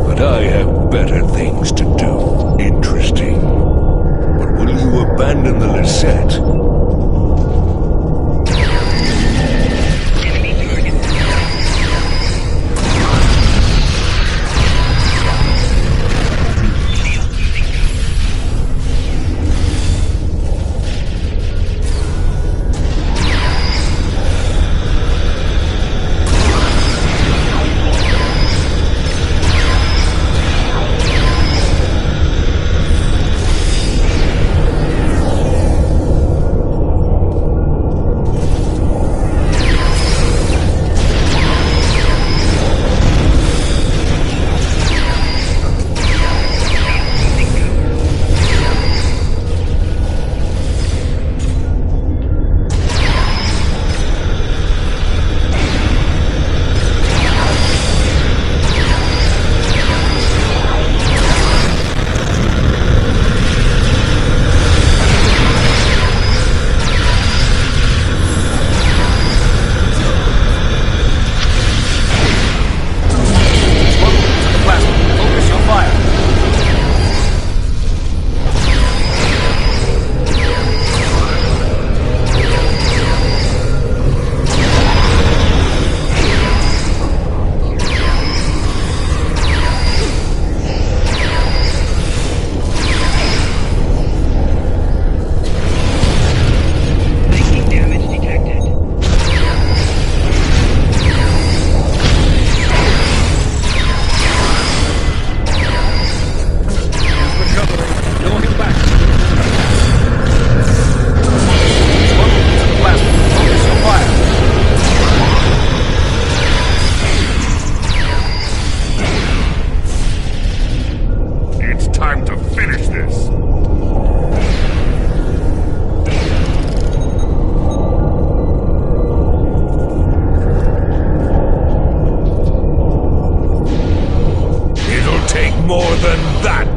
but I have better things to do. Interesting. But will you abandon the Lisette?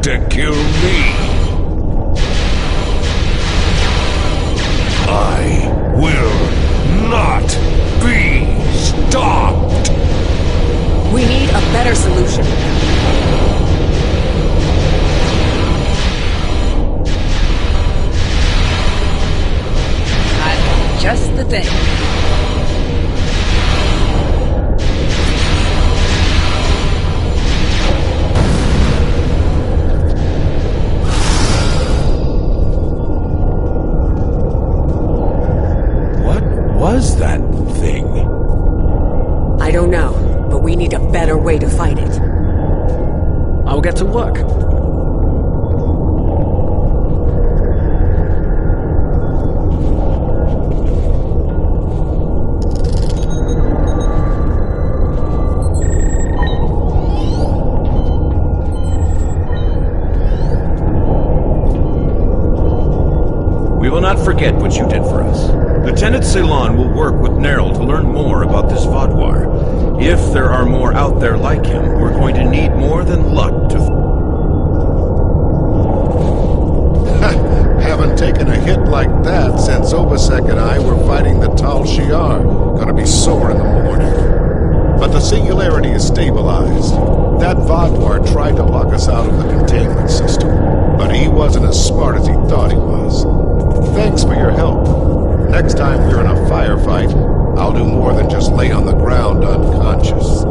to kill me. I will not be stopped. We need a better solution. I've got just the thing. Was that thing? I don't know, but we need a better way to fight it. I'll get to work. We will not forget what you did for us. Lieutenant Ceylon will work with Nerl to learn more about this Vaadwaur. If there are more out there like him, we're going to need more than luck to... Haven't taken a hit like that since Obasek and I were fighting the Tal Shiar. Gonna be sore in the morning. But the singularity is stabilized. That Vaadwaur tried to lock us out of the containment system, but he wasn't as smart as he thought he was. Thanks for your help. Next time we're in a firefight, I'll do more than just lay on the ground unconscious.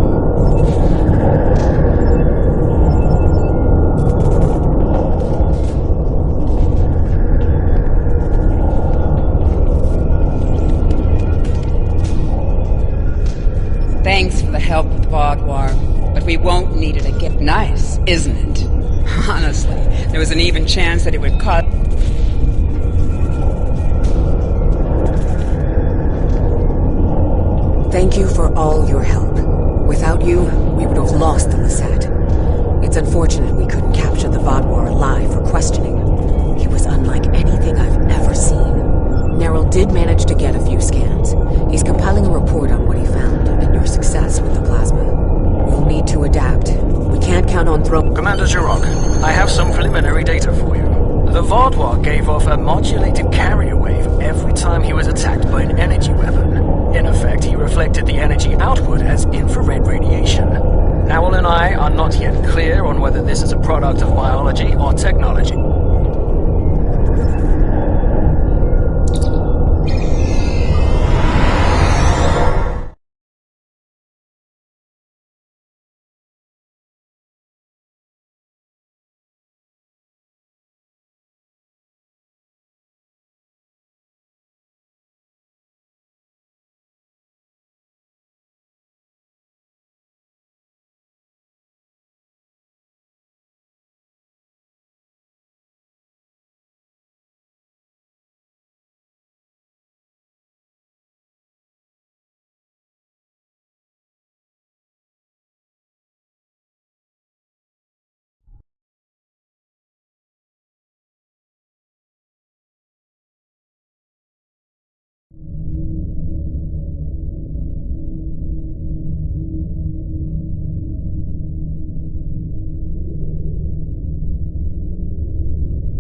Thanks for the help with Vaadwaur, but we won't need it again. Nice, isn't it? Honestly, there was an even chance that it would cause... Thank you for all your help. Without you, we would have lost the Lasat. It's unfortunate we couldn't capture the Vaadwaur alive for questioning. He was unlike anything I've ever seen. Nerl did manage to get a few scans. He's compiling a report on what he found and your success with the plasma. We'll need to adapt. We can't count on Commander Jirok, I have some preliminary data for you. The Vaadwaur gave off a modulated carrier wave every time he was attacked by an energy weapon. In effect, he reflected the energy output as infrared radiation. Nowell and I are not yet clear on whether this is a product of biology or technology.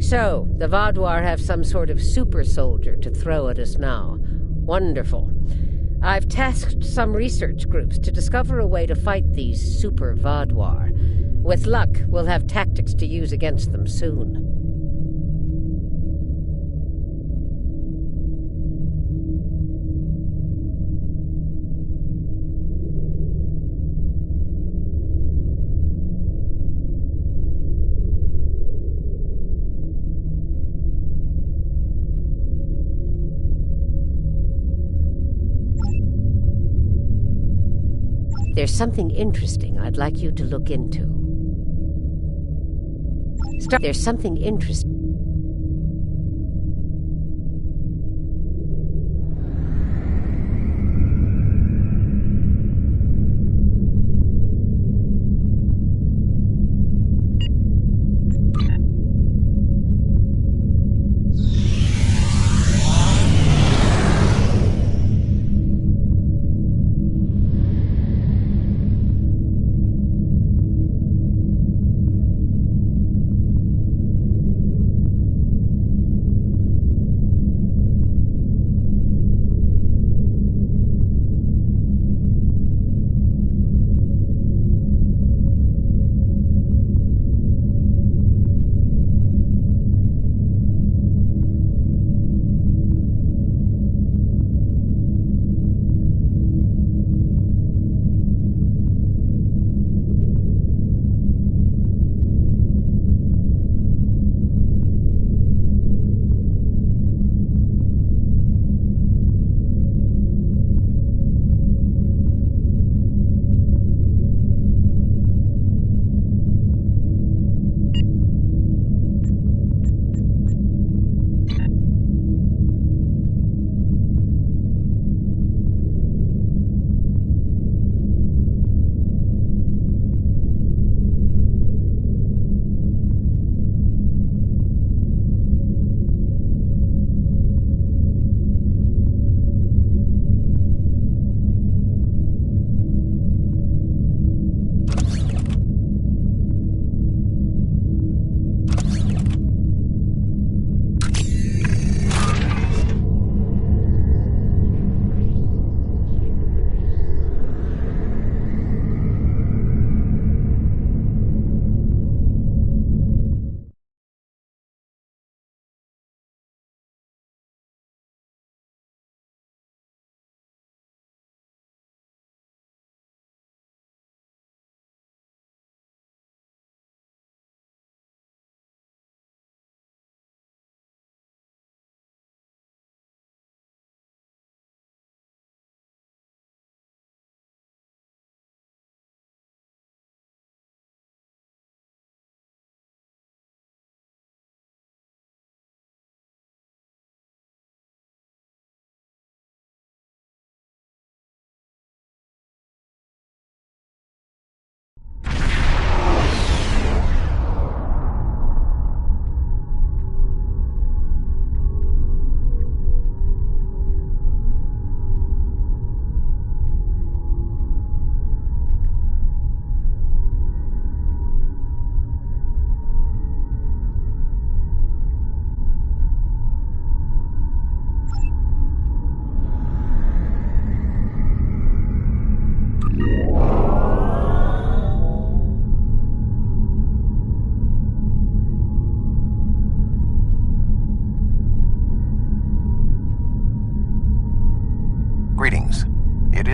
So, the Vaadwaur have some sort of super soldier to throw at us now. Wonderful. I've tasked some research groups to discover a way to fight these super Vaadwaur. With luck, we'll have tactics to use against them soon. There's something interesting I'd like you to look into. There's something interesting.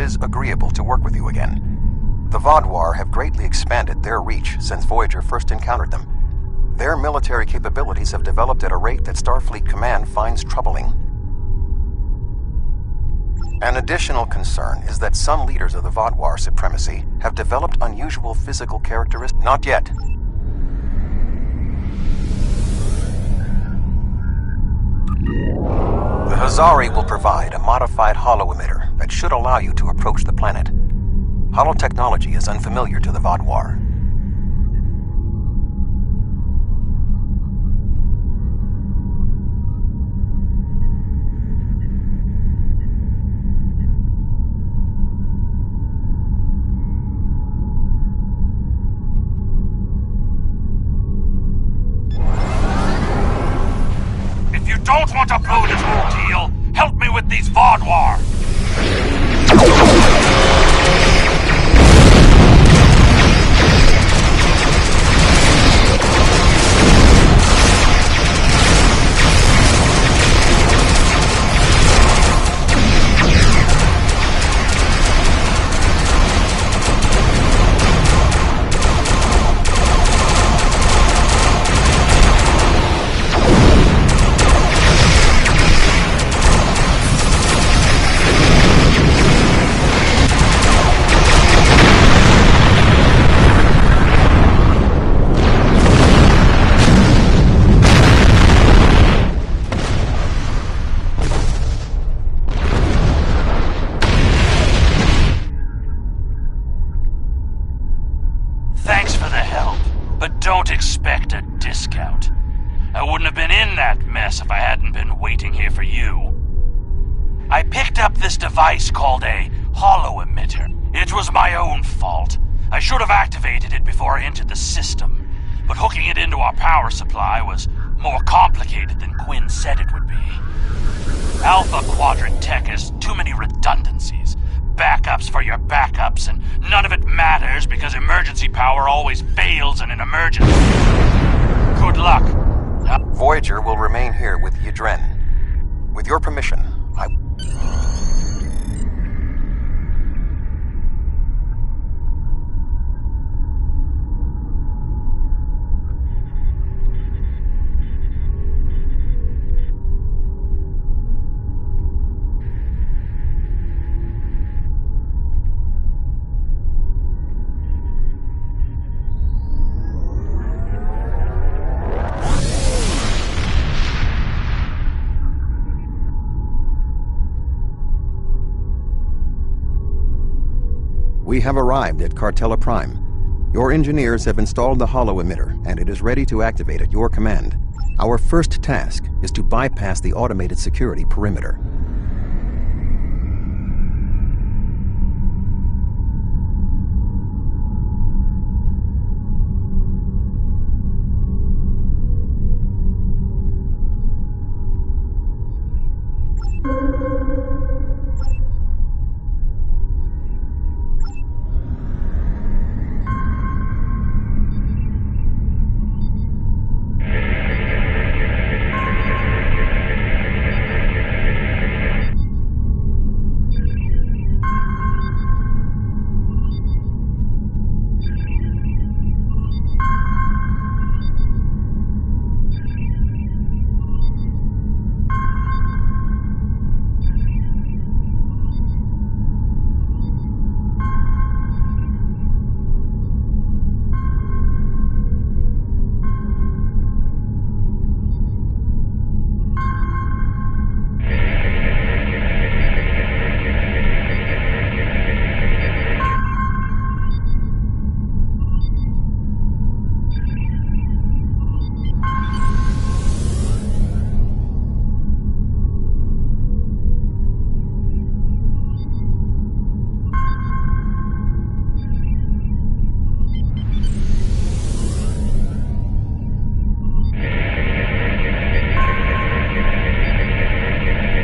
is agreeable to work with you again. The Vaadwaur have greatly expanded their reach since Voyager first encountered them. Their military capabilities have developed at a rate that Starfleet Command finds troubling. An additional concern is that some leaders of the Vaadwaur supremacy have developed unusual physical characteristics. Not yet. The Hazari will provide a modified holo-emitter that should allow you to approach the planet. Holotechnology is unfamiliar to the Vaadwaur. If you don't want to blow this whole deal, help me with these Vaadwaur! Thanks for the help, but don't expect a discount. I wouldn't have been in that mess if I hadn't been waiting here for you. I picked up this device called a holo-emitter. It was my own fault. I should have activated it before I entered the system, but hooking it into our power supply was more complicated than Quinn said it would be. Alpha Quadrant Tech has too many redundancies. Backups for your backups, and none of it matters because emergency power always fails in an emergency. Good luck. Voyager will remain here with Yadren. With your permission, I... We have arrived at Cartella Prime. Your engineers have installed the holo-emitter, and it is ready to activate at your command. Our first task is to bypass the automated security perimeter.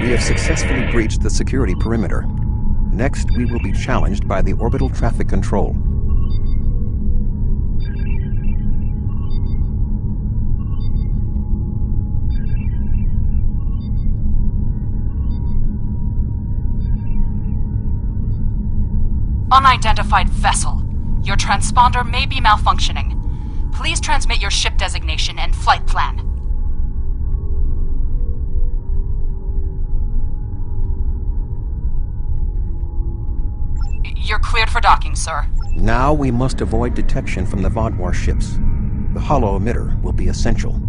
We have successfully breached the security perimeter. Next, we will be challenged by the orbital traffic control. Unidentified vessel. Your transponder may be malfunctioning. Please transmit your ship designation and flight plan. You're cleared for docking, sir. Now we must avoid detection from the Vodwar ships. The hollow emitter will be essential.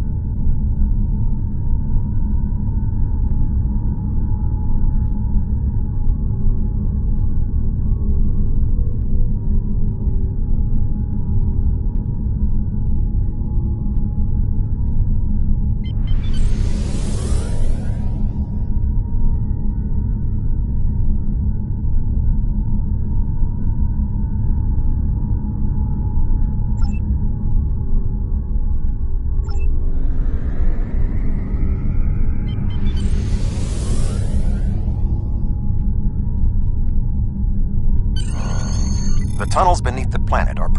The tunnels beneath the planet are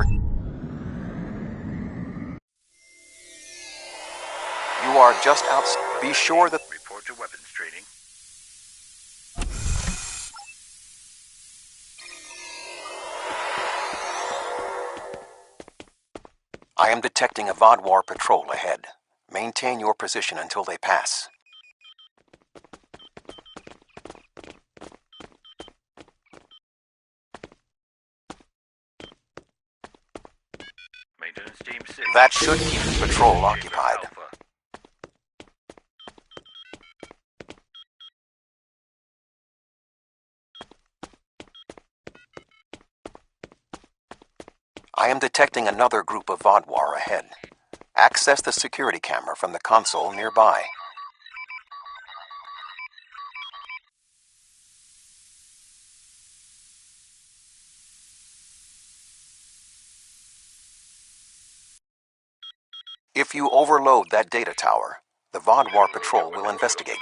You are just out. Be sure that... Report to weapons training. I am detecting a Vodwar patrol ahead. Maintain your position until they pass. Maintenance team 6. That should keep the patrol occupied. I am detecting another group of Vodwar ahead. Access the security camera from the console nearby. If you overload that data tower, the Vodwar patrol will investigate.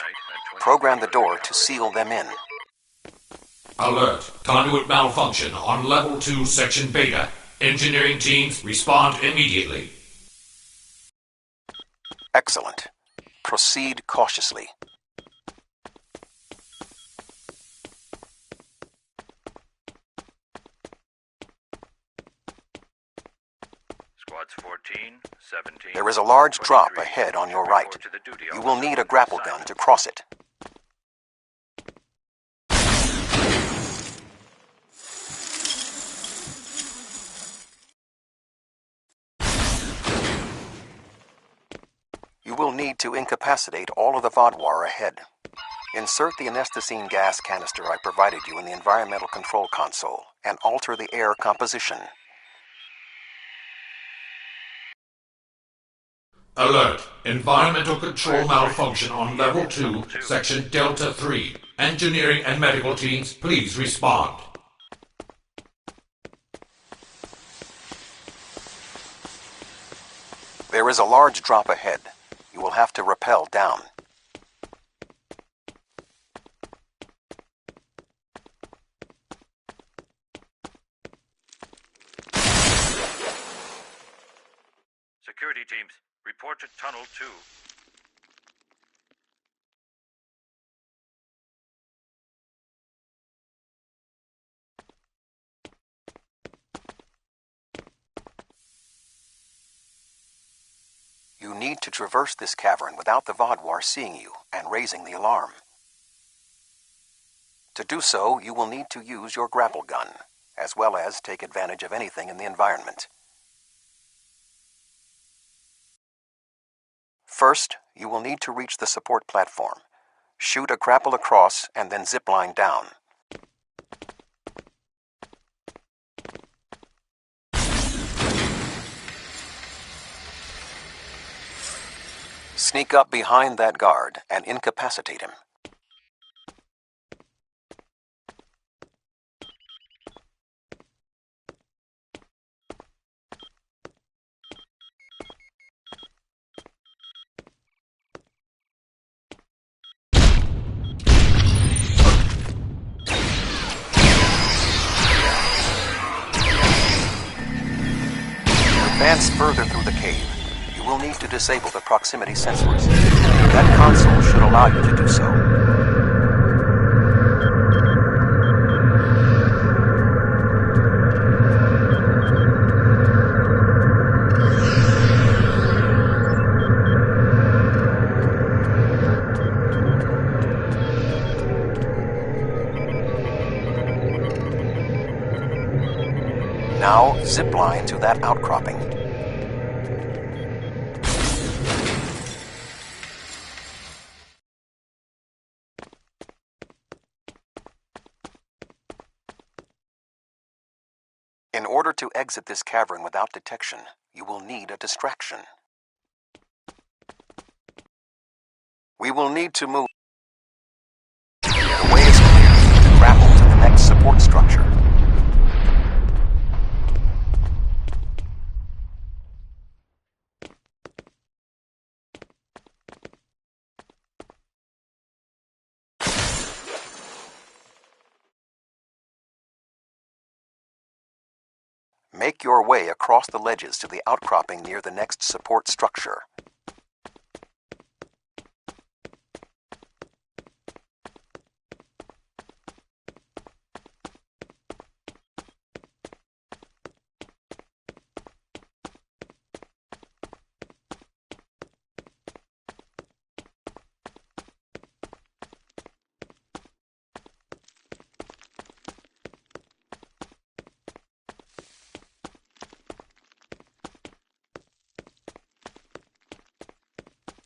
Program the door to seal them in. Alert. Conduit malfunction on Level 2, Section Beta. Engineering teams, respond immediately. Excellent. Proceed cautiously. Squads 14, 17... There is a large drop ahead on your right. You will need a grapple gun to cross it. You will need to incapacitate all of the Vodwar ahead. Insert the anesthetine gas canister I provided you in the environmental control console and alter the air composition. Alert. Environmental control malfunction on Level 2, Section Delta 3. Engineering and medical teams, please respond. There is a large drop ahead. You will have to rappel down. Security teams, report to Tunnel 2. You need to traverse this cavern without the Vodwar seeing you and raising the alarm. To do so, you will need to use your grapple gun, as well as take advantage of anything in the environment. First, you will need to reach the support platform. Shoot a grapple across and then zipline down. Sneak up behind that guard and incapacitate him. Advance further through the cave. You will need to disable the proximity sensors. That console should allow you to do so. Now, zip line to that outcropping. In order to exit this cavern without detection, you will need a distraction. We will need to move. The way is clear to grapple to the next support structure. Make your way across the ledges to the outcropping near the next support structure.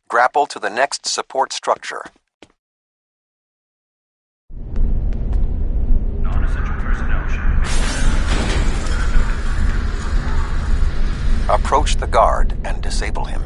Grapple to the next support structure. Non-essential personnel should Approach the guard and disable him.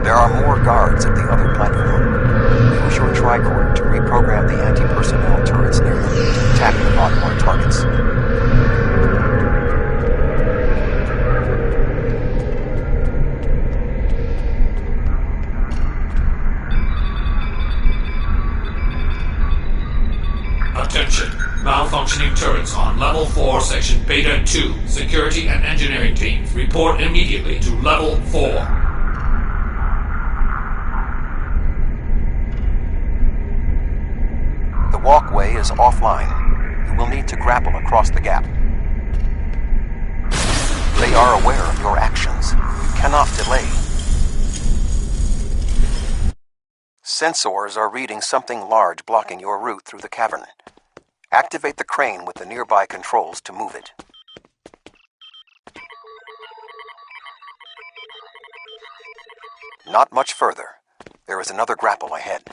There are more guards at the other platform. Use your tricorder to reprogram the anti-personnel turrets near them to attack the Vaadwaur targets. Attention! Malfunctioning turrets on Level 4, Section Beta 2. Security and engineering teams, report immediately to Level 4. The walkway is offline. You will need to grapple across the gap. They are aware of your actions. You cannot delay. Sensors are reading something large blocking your route through the cavern. Activate the crane with the nearby controls to move it. Not much further. There is another grapple ahead.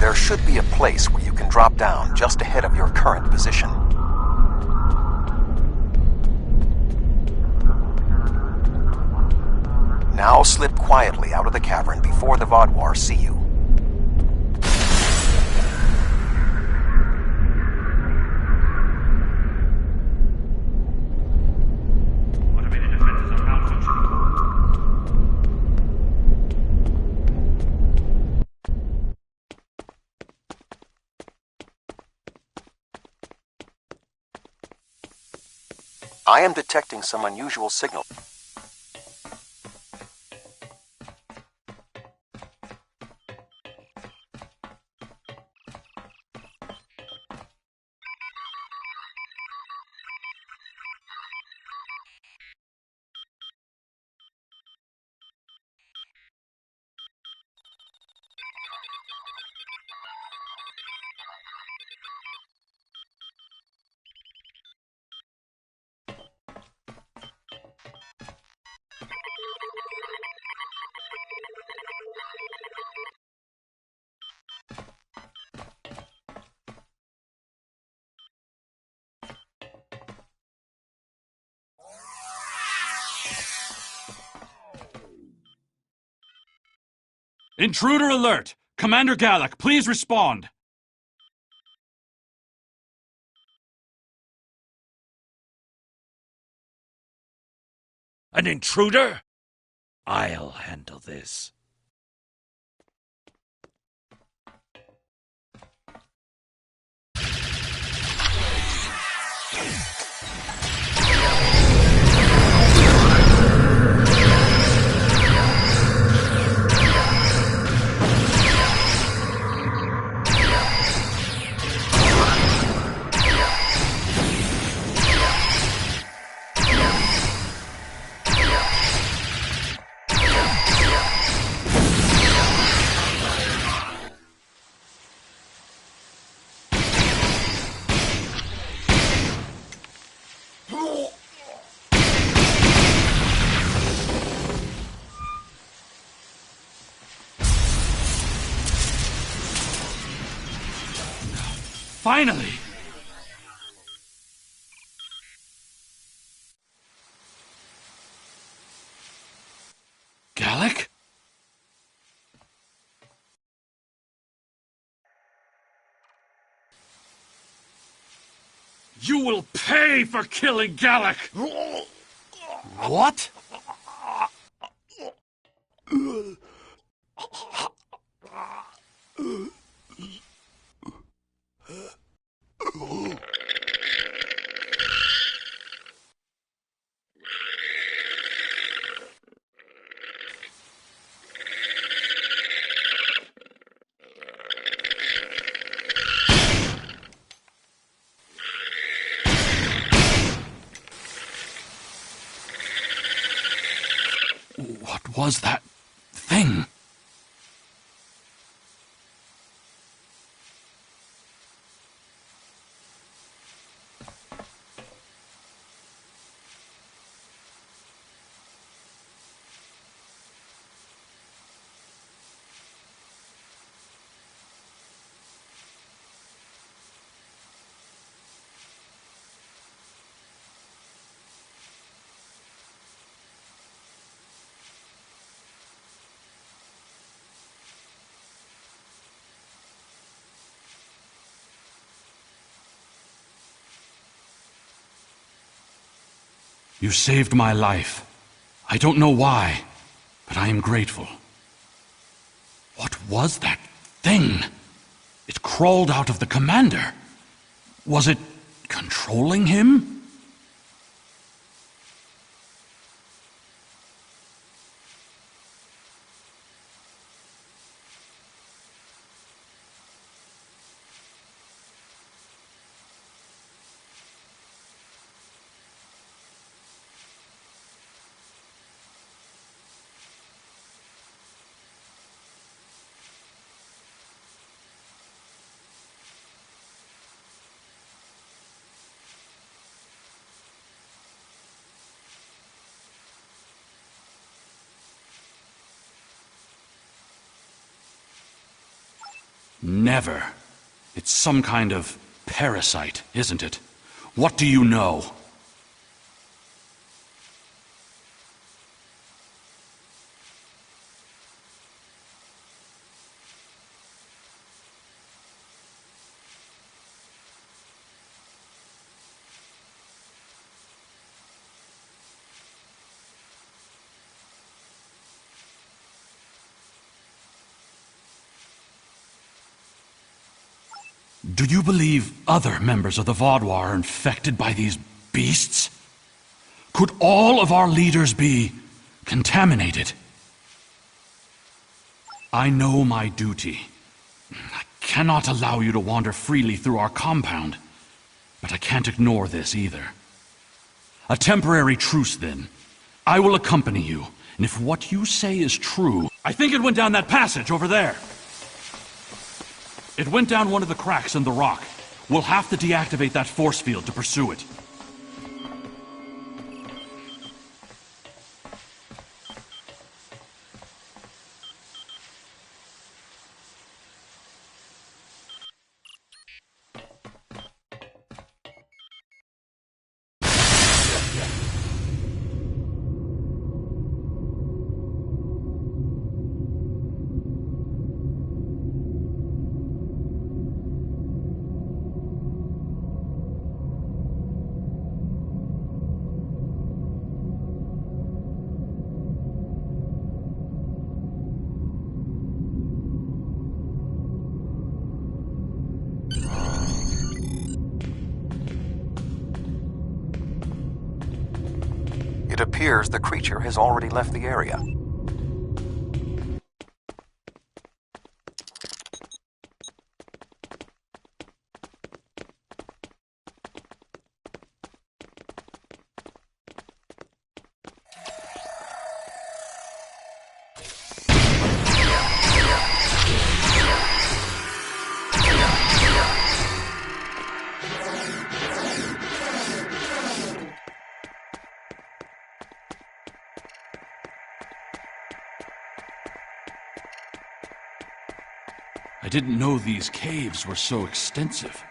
There should be a place where you can drop down just ahead of your current position. Now slip quietly out of the cavern before the Vaadwaur see you. automated defenses are malfunctioning. I am detecting some unusual signal. Intruder alert! Commander Gallic, please respond! An intruder? I'll handle this. Finally! Gallic? You will pay for killing Gallic! What? What was that thing? You saved my life. I don't know why, but I am grateful. What was that thing? It crawled out of the commander. Was it controlling him? Never. It's some kind of parasite, isn't it? What do you know? Do you believe other members of the Vaudois are infected by these beasts? Could all of our leaders be contaminated? I know my duty. I cannot allow you to wander freely through our compound, but I can't ignore this either. A temporary truce, then. I will accompany you, and if what you say is true... I think it went down that passage over there. It went down one of the cracks in the rock. We'll have to deactivate that force field to pursue it. appears the creature has already left the area. I didn't know these caves were so extensive.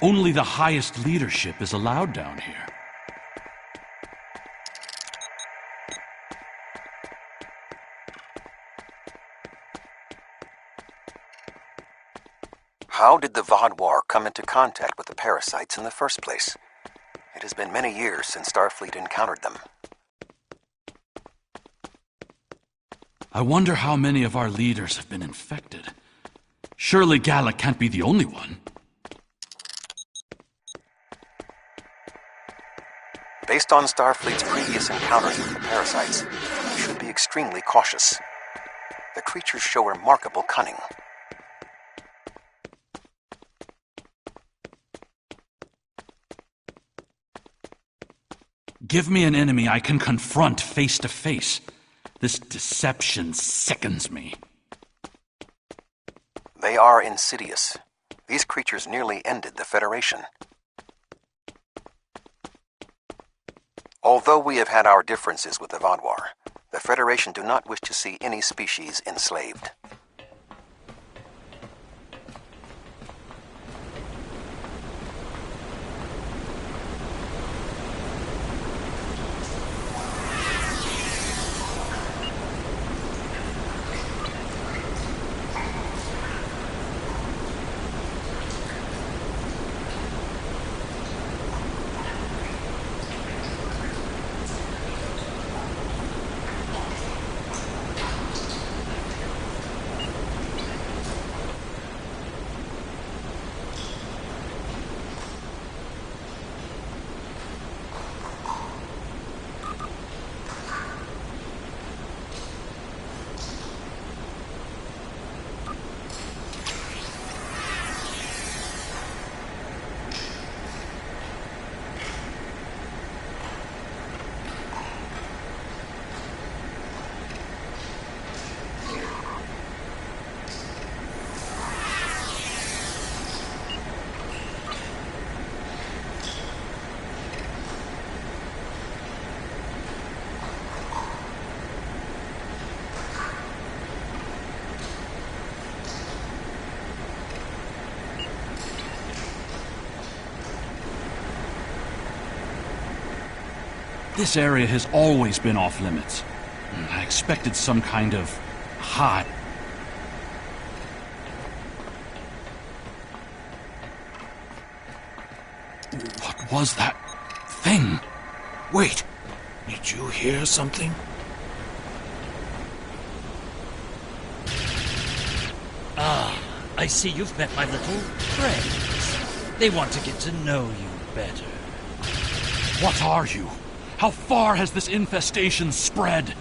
Only the highest leadership is allowed down here. How did the Vaadwaur come into contact with the parasites in the first place? It has been many years since Starfleet encountered them. I wonder how many of our leaders have been infected. Surely Gala can't be the only one. Based on Starfleet's previous encounters with the parasites, we should be extremely cautious. The creatures show remarkable cunning. Give me an enemy I can confront face to face. This deception sickens me. They are insidious. These creatures nearly ended the Federation. Although we have had our differences with the Vaadwaur, the Federation do not wish to see any species enslaved. This area has always been off limits. I expected some kind of hot. What was that thing? Wait, did you hear something? Ah, I see you've met my little friends. They want to get to know you better. What are you? How far has this infestation spread?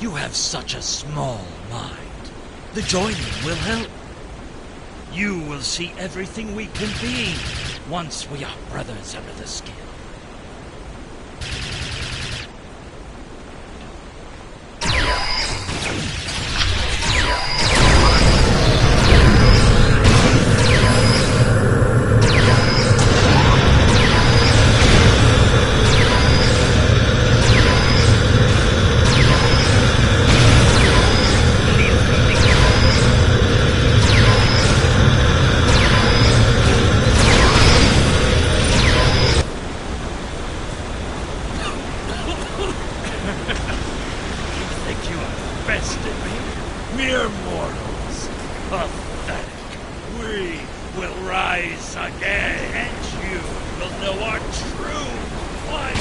You have such a small mind. The joining will help. You will see everything we can be once we are brothers under the skin. Mere mortals. Pathetic. We will rise again, and you will know our true plight.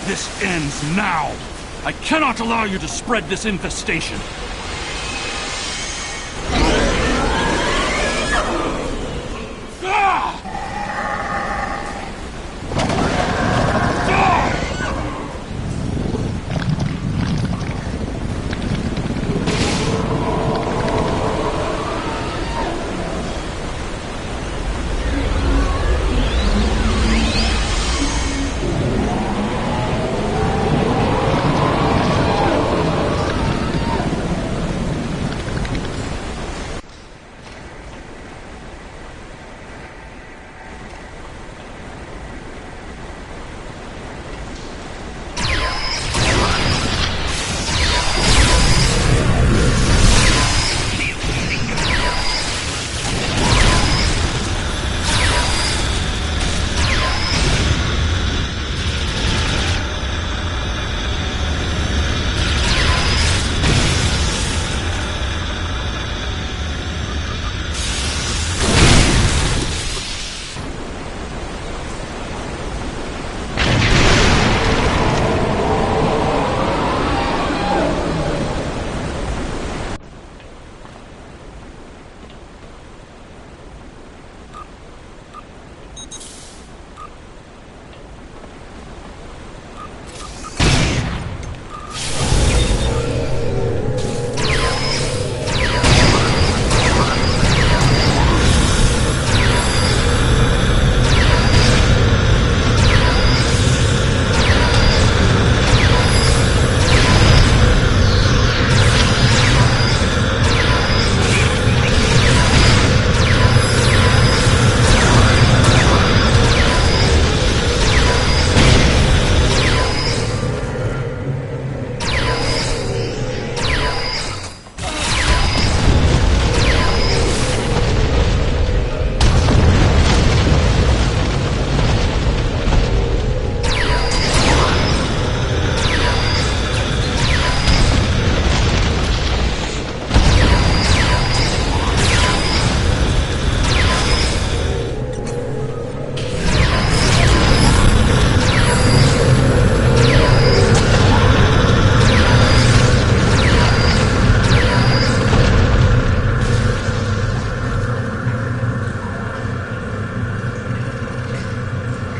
This ends now. I cannot allow you to spread this infestation.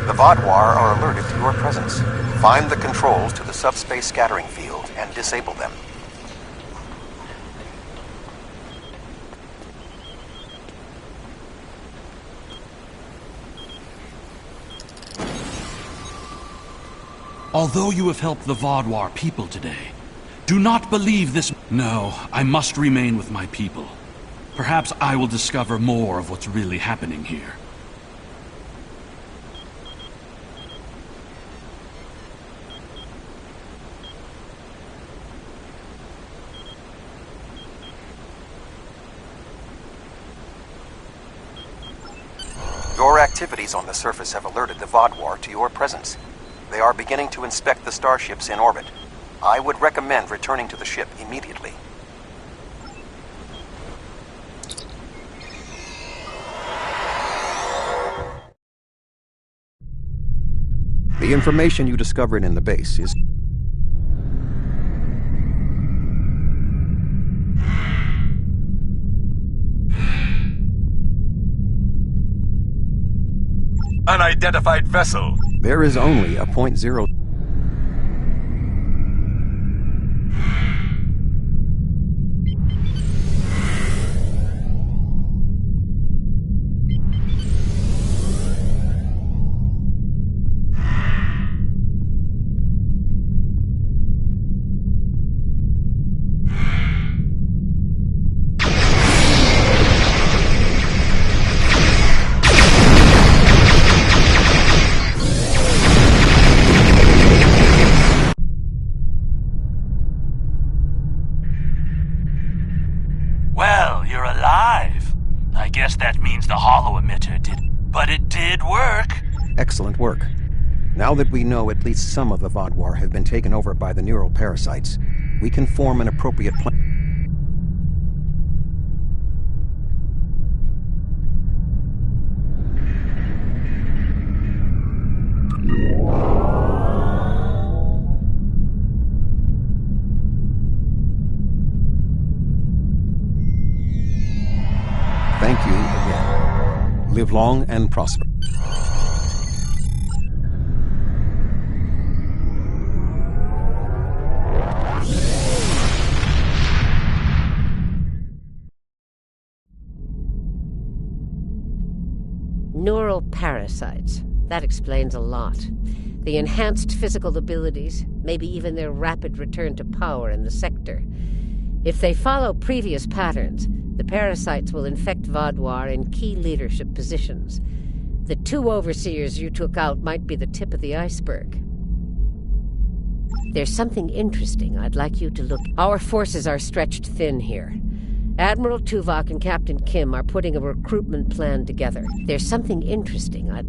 The Vodwar are alerted to your presence. Find the controls to the subspace scattering field and disable them. Although you have helped the Vodwar people today, do not believe this. No, I must remain with my people. Perhaps I will discover more of what's really happening here. Your activities on the surface have alerted the Vodwar to your presence. They are beginning to inspect the starships in orbit. I would recommend returning to the ship immediately. The information you discovered in the base is... Unidentified vessel. There is only a .0... Well, you're alive. I guess that means the holo emitter did. But it did work. Excellent work. Now that we know at least some of the Vodwar have been taken over by the neural parasites, we can form an appropriate plan. Thank you again. Live long and prosper. Neural parasites. That explains a lot. The enhanced physical abilities, maybe even their rapid return to power in the sector. If they follow previous patterns, the parasites will infect Vodwar in key leadership positions. The 2 overseers you took out might be the tip of the iceberg. There's something interesting I'd like you to look. Our forces are stretched thin here. Admiral Tuvok and Captain Kim are putting a recruitment plan together. There's something interesting I'd...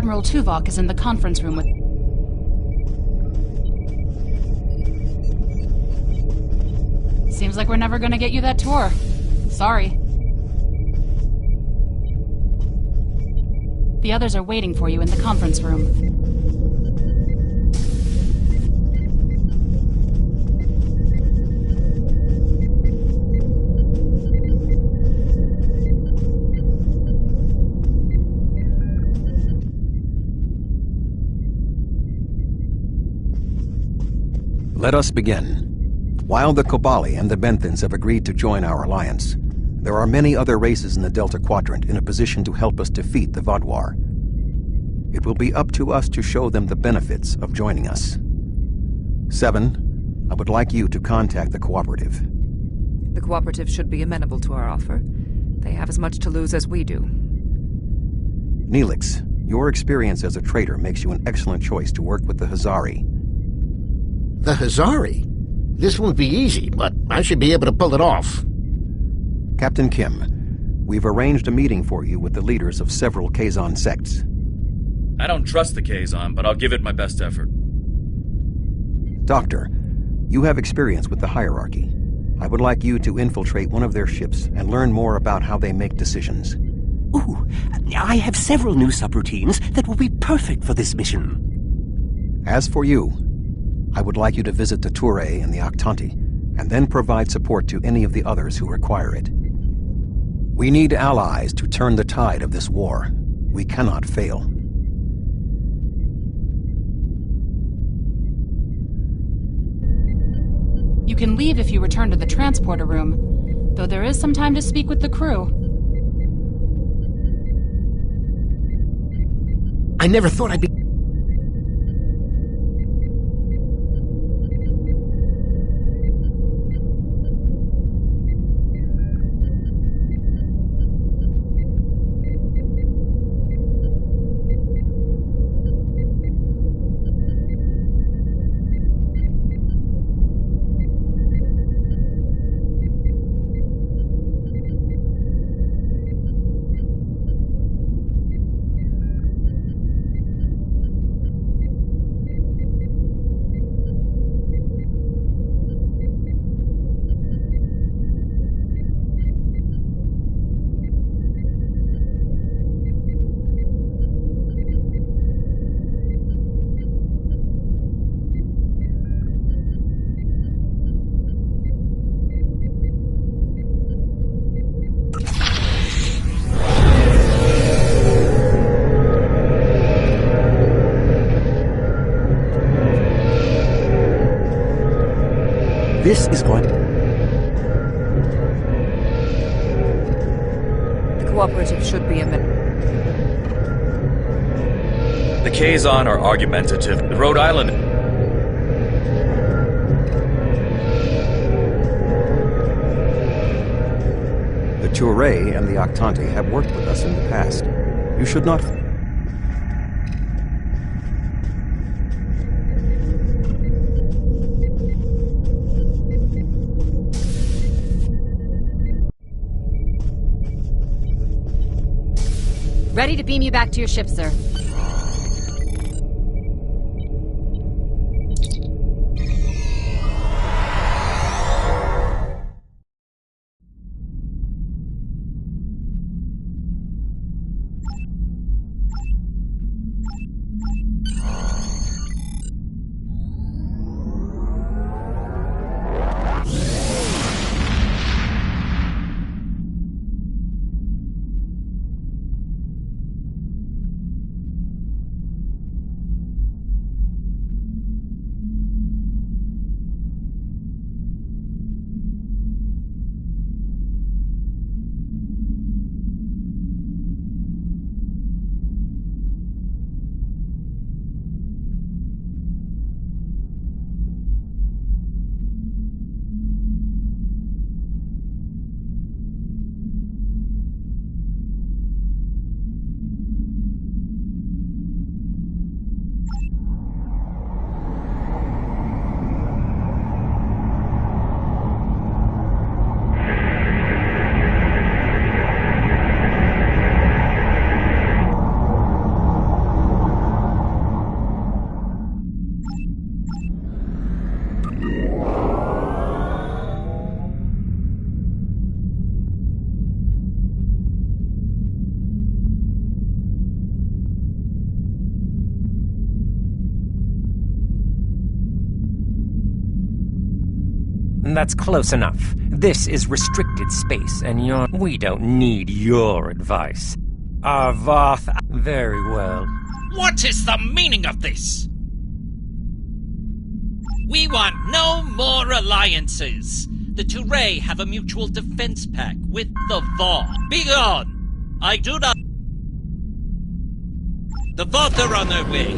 Admiral Tuvok is in the conference room with... Seems like we're never gonna get you that tour. Sorry. The others are waiting for you in the conference room. Let us begin. While the Kobali and the Benthans have agreed to join our alliance, there are many other races in the Delta Quadrant in a position to help us defeat the Vaadwaur. It will be up to us to show them the benefits of joining us. 7, I would like you to contact the Cooperative. The Cooperative should be amenable to our offer. They have as much to lose as we do. Neelix, your experience as a trader makes you an excellent choice to work with the Hazari. The Hazari? This won't be easy, but I should be able to pull it off. Captain Kim, we've arranged a meeting for you with the leaders of several Kazon sects. I don't trust the Kazon, but I'll give it my best effort. Doctor, you have experience with the hierarchy. I would like you to infiltrate one of their ships and learn more about how they make decisions. Ooh, I have several new subroutines that will be perfect for this mission. As for you, I would like you to visit the Touré and the Octanti, and then provide support to any of the others who require it. We need allies to turn the tide of this war. We cannot fail. You can leave if you return to the transporter room, though there is some time to speak with the crew. I never thought I'd be... This is going... The cooperative should be a minute. The Kazon are argumentative. The Rhode Island... The Touré and the Octanti have worked with us in the past. You should not... Ready to beam you back to your ship, sir. That's close enough. This is restricted space, and we don't need your advice. Voth... Very well. What is the meaning of this? We want no more alliances. The Touré have a mutual defense pact with the Voth. Begone! I do not... The Voth are on their way.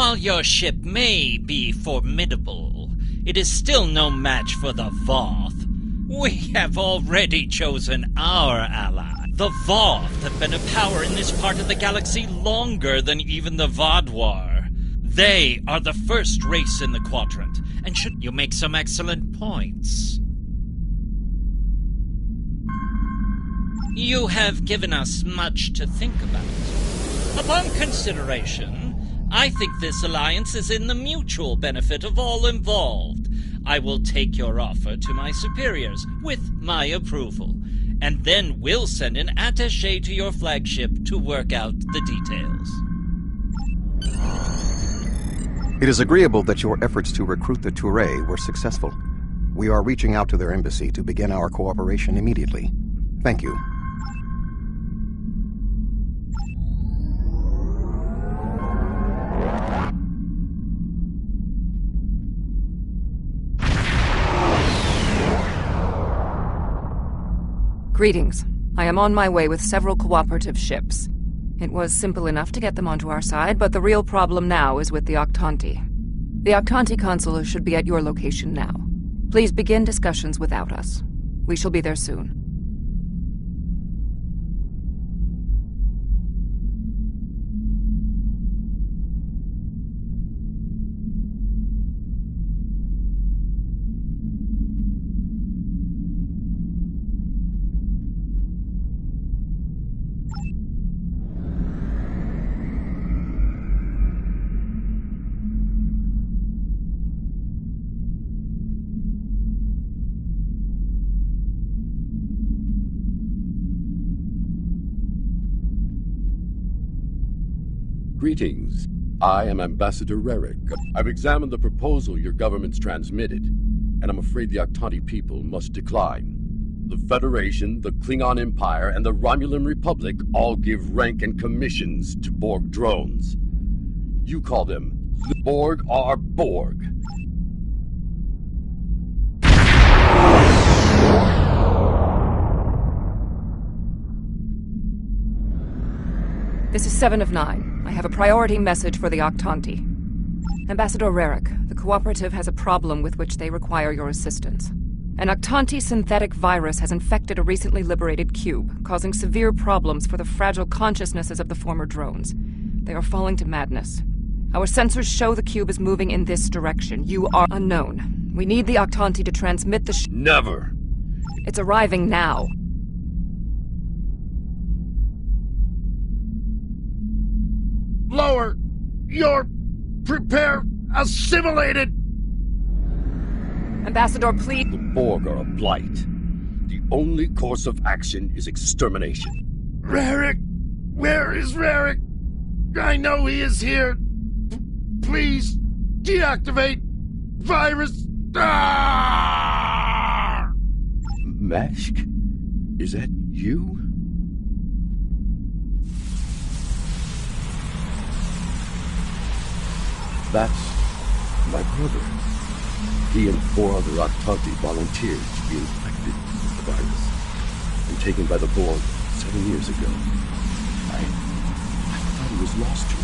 While your ship may be formidable, it is still no match for the Voth. We have already chosen our ally. The Voth have been a power in this part of the galaxy longer than even the Vaadwaur. They are the first race in the quadrant, and should you make some excellent points. You have given us much to think about. Upon consideration, I think this alliance is in the mutual benefit of all involved. I will take your offer to my superiors with my approval, and then we'll send an attaché to your flagship to work out the details. It is agreeable that your efforts to recruit the Touré were successful. We are reaching out to their embassy to begin our cooperation immediately. Thank you. Greetings. I am on my way with several cooperative ships. It was simple enough to get them onto our side, but the real problem now is with the Octanti. The Octanti consul should be at your location now. Please begin discussions without us. We shall be there soon. Greetings. I am Ambassador Rarick. I've examined the proposal your government's transmitted, and I'm afraid the Octanti people must decline. The Federation, the Klingon Empire, and the Romulan Republic all give rank and commissions to Borg drones. You call them the Borg are Borg. This is 7 of 9. I have a priority message for the Octanti. Ambassador Rarick, the Cooperative has a problem with which they require your assistance. An Octanti synthetic virus has infected a recently liberated cube, causing severe problems for the fragile consciousnesses of the former drones. They are falling to madness. Our sensors show the cube is moving in this direction. You are unknown. We need the Octanti to transmit the Never! It's arriving now. Lower! You're... prepare... assimilated! Ambassador, please... The Borg are a blight. The only course of action is extermination. Rarick! Where is Rarick? I know he is here. Please, deactivate virus. Ah! Meshk? Is that you? That's my brother. He and 4 other Octanti volunteered to be infected with the virus and taken by the Borg 7 years ago. I thought he was lost to us.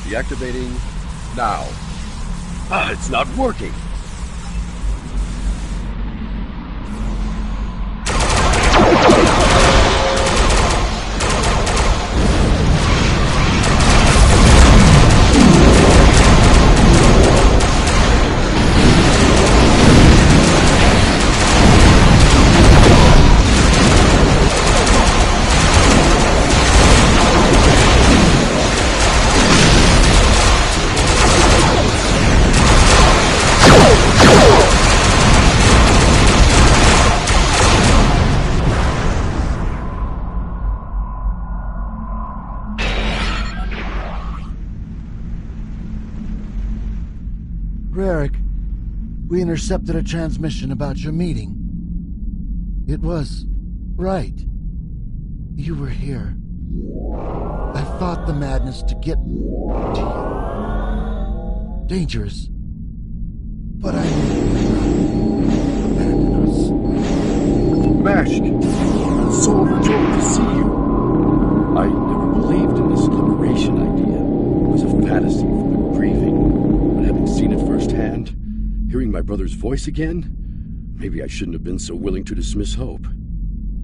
Deactivating now. It's not working. Rarick, we intercepted a transmission about your meeting. It was right. You were here. I fought the madness to get to you. Dangerous. But I abandon us. Mask! I'm so overjoyed to see you. I never believed in this liberation idea. It was a fantasy from my grieving. But having seen it firsthand, hearing my brother's voice again, maybe I shouldn't have been so willing to dismiss hope.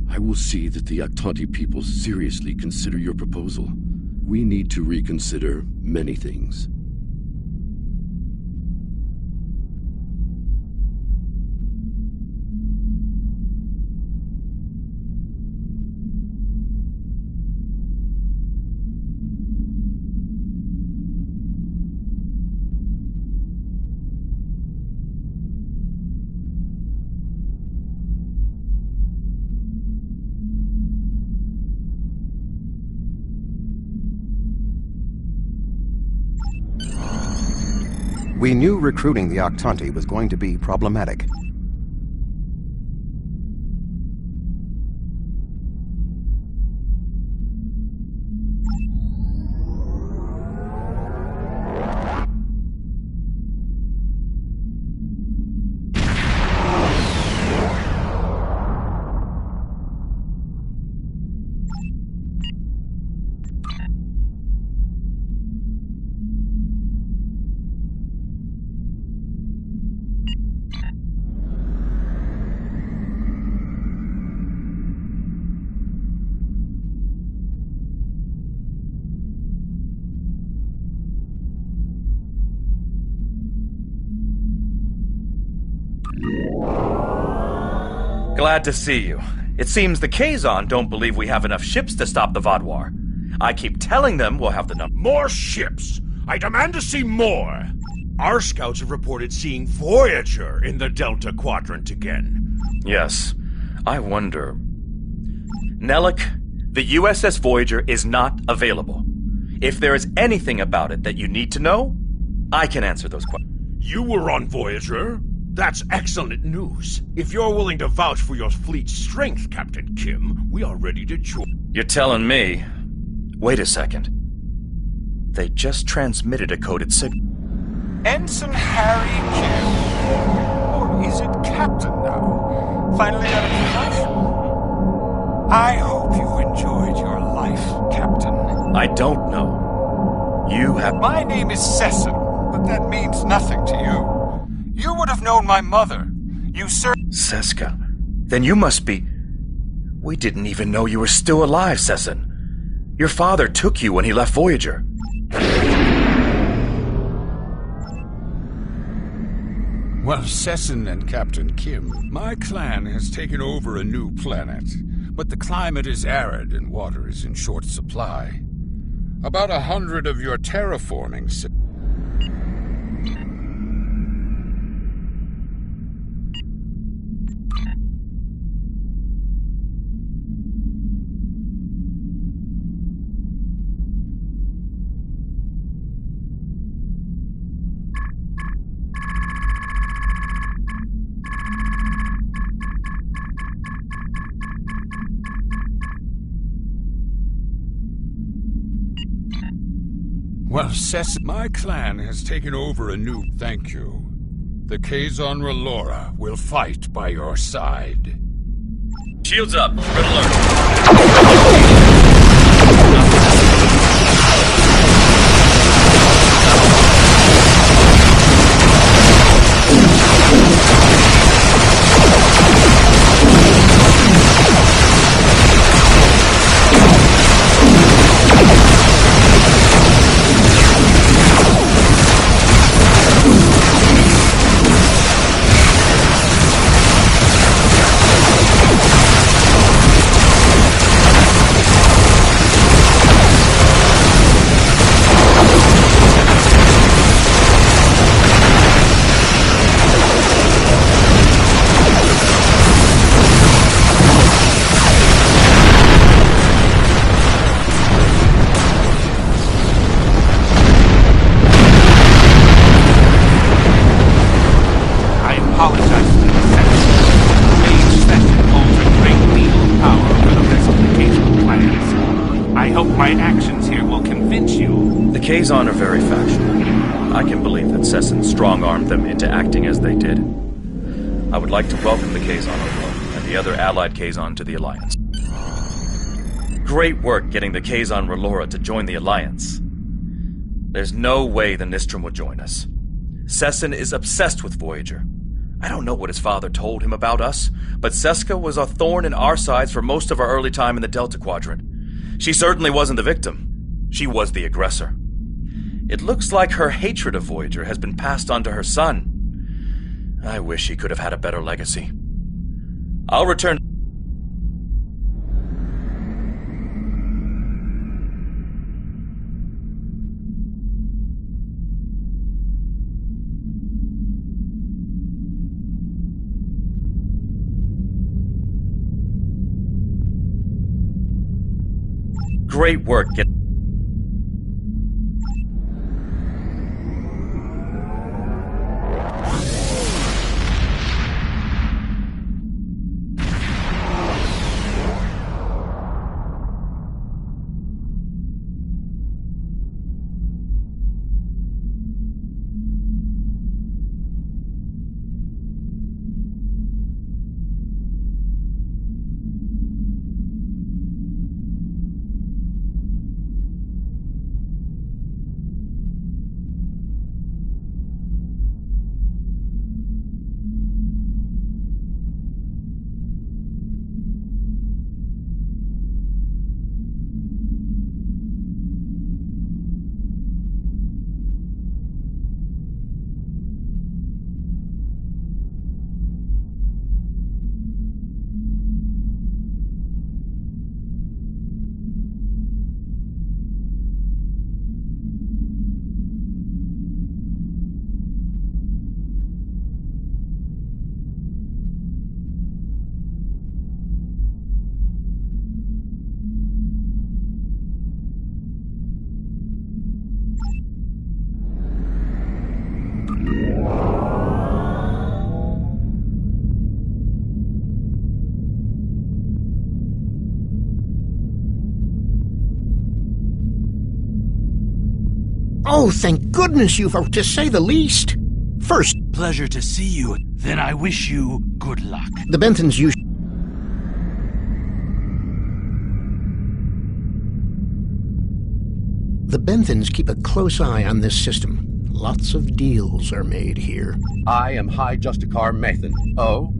I will see that the Aktanti people seriously consider your proposal. We need to reconsider many things. We knew recruiting the Aktanti was going to be problematic. Glad to see you. It seems the Kazon don't believe we have enough ships to stop the Vaadwaur. I keep telling them we'll have the number. More ships! I demand to see more! Our scouts have reported seeing Voyager in the Delta Quadrant again. Yes. I wonder... Nellic, the USS Voyager is not available. If there is anything about it that you need to know, I can answer those questions. You were on Voyager? That's excellent news. If you're willing to vouch for your fleet's strength, Captain Kim, we are ready to join. You're telling me... Wait a second. They just transmitted a coded signal. Ensign Harry Kim. Or is it Captain now? Finally out of the I hope you enjoyed your life, Captain. I don't know. You have... My name is Sesson, but that means nothing to you. You would have known my mother. You Seska. Then you must be... We didn't even know you were still alive, Sesson. Your father took you when he left Voyager. Well, Sesson and Captain Kim, my clan has taken over a new planet, but the climate is arid and water is in short supply. About 100 of your terraforming... Well, Sesson, my clan has taken over a new... Thank you. The Kazon Relora will fight by your side. Shields up. Red alert. Kazon are very factional. I can believe that Sessin strong-armed them into acting as they did. I would like to welcome the Kazon Overlord and the other allied Kazon to the Alliance. Great work getting the Kazon Relora to join the Alliance. There's no way the Nistrum would join us. Sessin is obsessed with Voyager. I don't know what his father told him about us, but Seska was a thorn in our sides for most of our early time in the Delta Quadrant. She certainly wasn't the victim. She was the aggressor. It looks like her hatred of Voyager has been passed on to her son. I wish he could have had a better legacy. I'll return. Great work. Oh, thank goodness you've out, to say the least. First, pleasure to see you. Then I wish you good luck. The Benthans use... The Benthans keep a close eye on this system. Lots of deals are made here. I am High Justicar Mathan. Oh?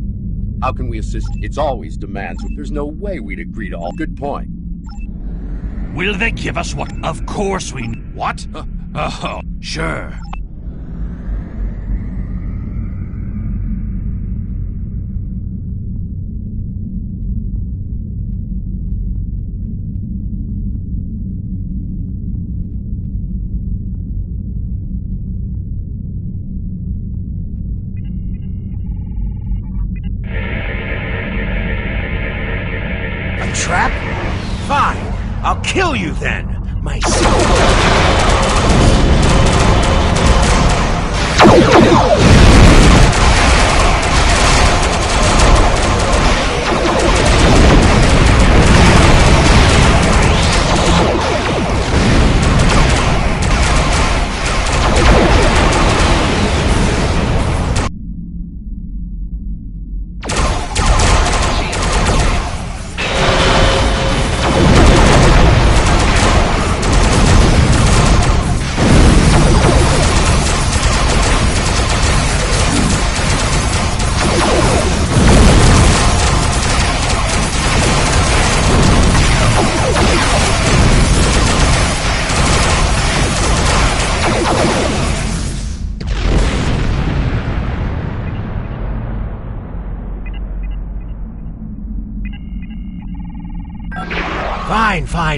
How can we assist? It's always demands. There's no way we'd agree to all. Good point. Will they give us what? Of course we... What? Oh, sure. A trap? Fine. I'll kill you then. My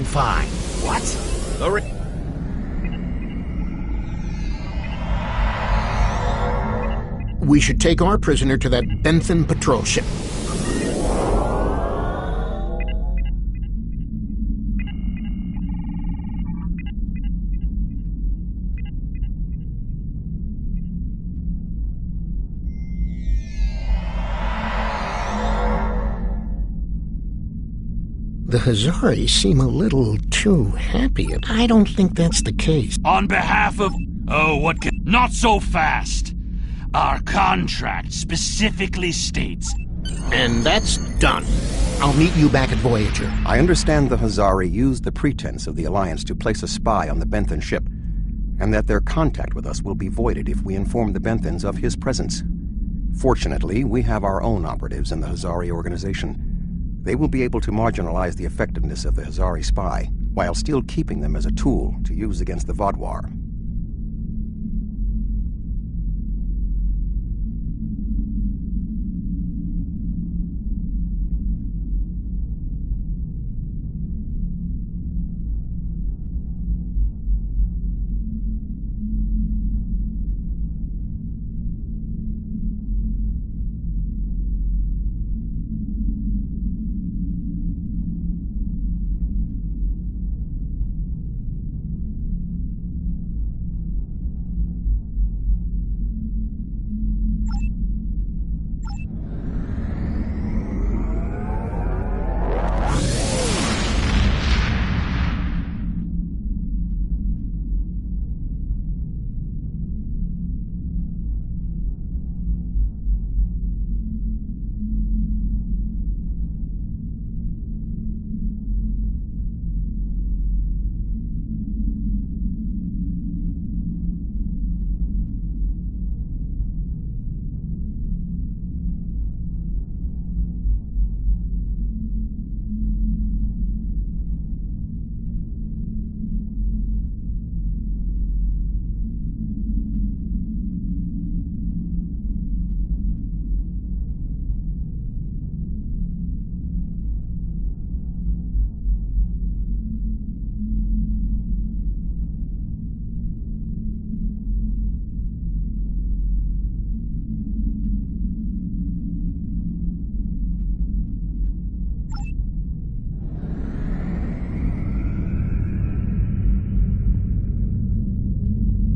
Fine. What? We should take our prisoner to that Benthan patrol ship. The Hazari seem a little too happy. I don't think that's the case. On behalf of... Oh, what can... Not so fast! Our contract specifically states... And that's done. I'll meet you back at Voyager. I understand the Hazari used the pretense of the Alliance to place a spy on the Benthan ship, and that their contact with us will be voided if we inform the Benthans of his presence. Fortunately, we have our own operatives in the Hazari organization. They will be able to marginalize the effectiveness of the Hazari spy, while still keeping them as a tool to use against the Vaadwaur.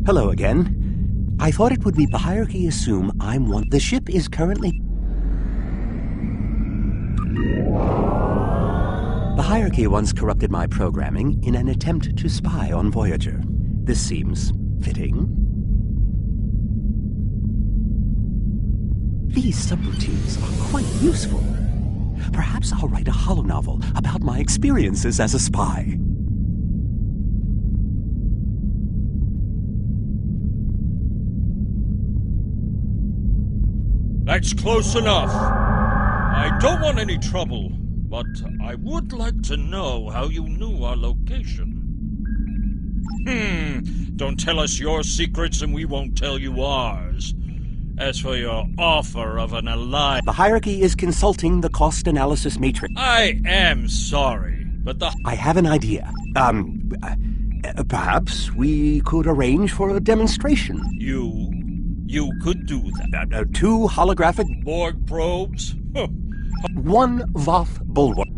Hello again. I thought it would be the hierarchy assume I'm one. The ship is currently... The hierarchy once corrupted my programming in an attempt to spy on Voyager. This seems fitting. These subroutines are quite useful. Perhaps I'll write a holonovel about my experiences as a spy. That's close enough. I don't want any trouble, but I would like to know how you knew our location. Don't tell us your secrets and we won't tell you ours. As for your offer of an alliance... The hierarchy is consulting the cost analysis matrix. I am sorry, but I have an idea. Perhaps we could arrange for a demonstration. You could do that. 2 holographic... Borg probes? 1 Voth bulwark.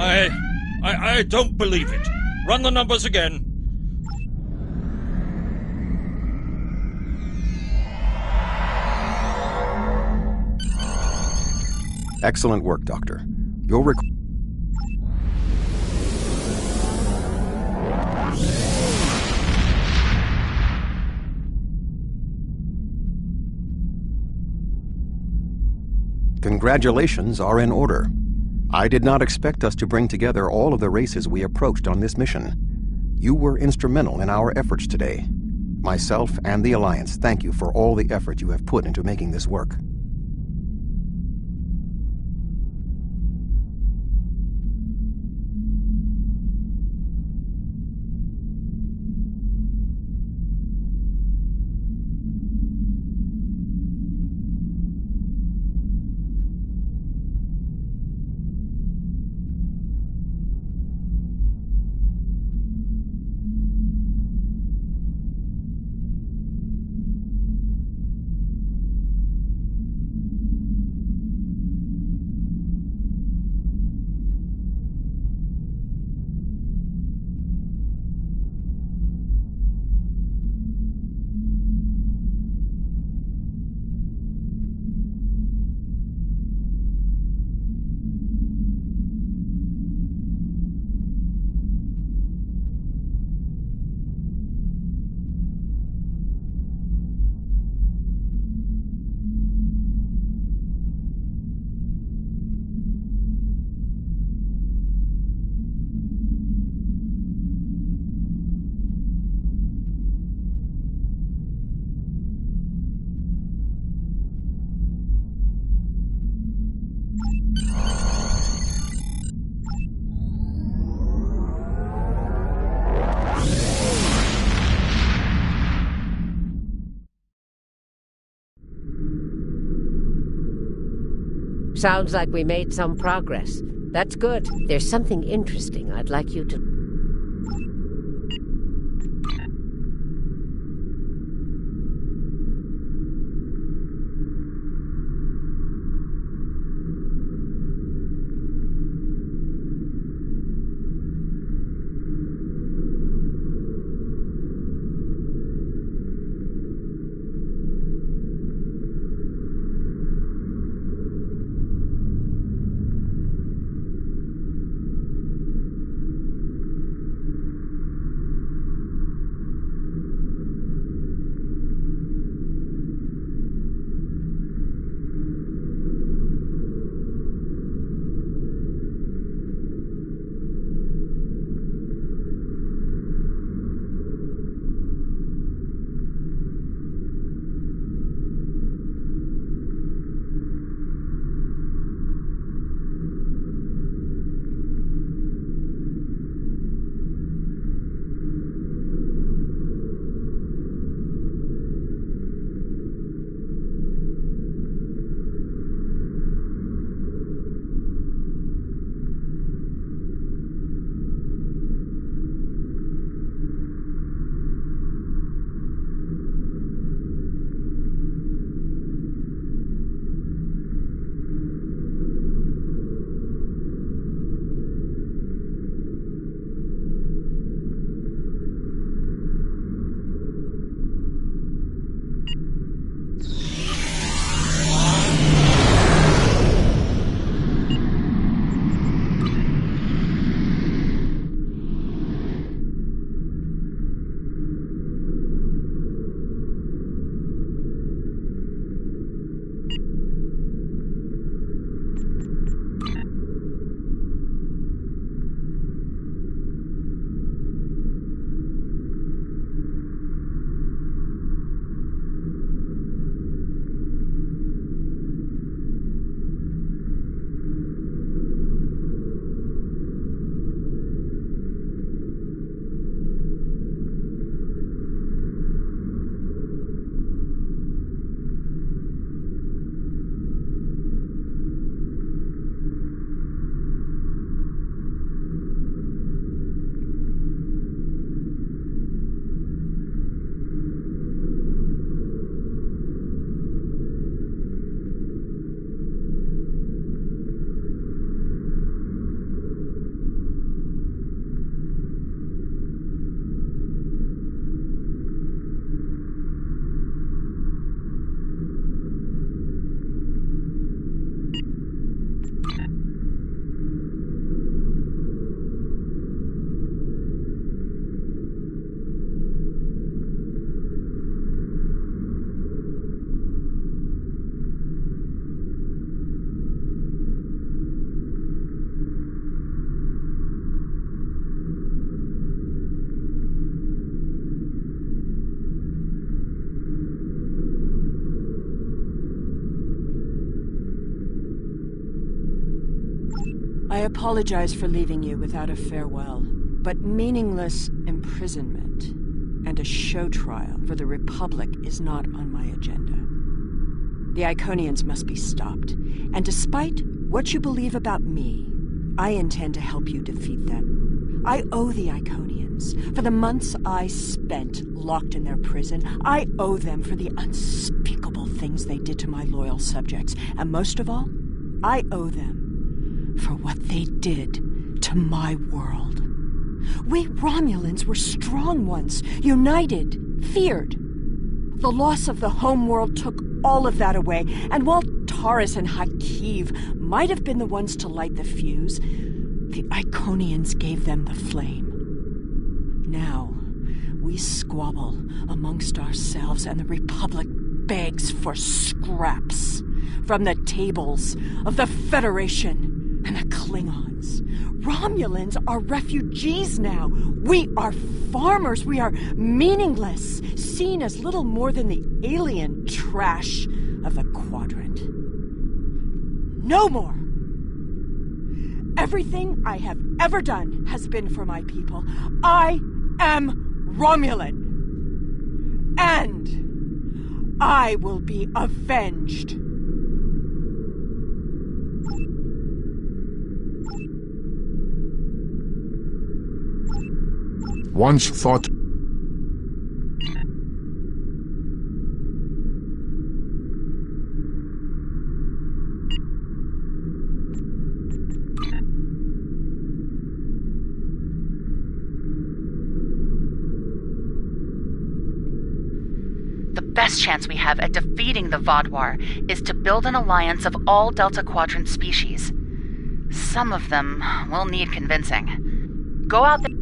I don't believe it. Run the numbers again. Excellent work, Doctor. Your Congratulations are in order. I did not expect us to bring together all of the races we approached on this mission. You were instrumental in our efforts today. Myself and the Alliance thank you for all the effort you have put into making this work. Sounds like we made some progress. That's good. There's something interesting I'd like you to... I apologize for leaving you without a farewell, but meaningless imprisonment and a show trial for the Republic is not on my agenda. The Iconians must be stopped, and despite what you believe about me, I intend to help you defeat them. I owe the Iconians for the months I spent locked in their prison. I owe them for the unspeakable things they did to my loyal subjects, and most of all, I owe them for what they did to my world. We Romulans were strong once, united, feared. The loss of the home world took all of that away, and while Taurus and Hakiv might have been the ones to light the fuse, the Iconians gave them the flame. Now, we squabble amongst ourselves, and the Republic begs for scraps from the tables of the Federation and the Klingons. Romulans are refugees now. We are farmers. We are meaningless, seen as little more than the alien trash of the Quadrant. No more! Everything I have ever done has been for my people. I am Romulan. And I will be avenged. Once thought... The best chance we have at defeating the Vaadwaur is to build an alliance of all Delta Quadrant species. Some of them will need convincing. Go out there.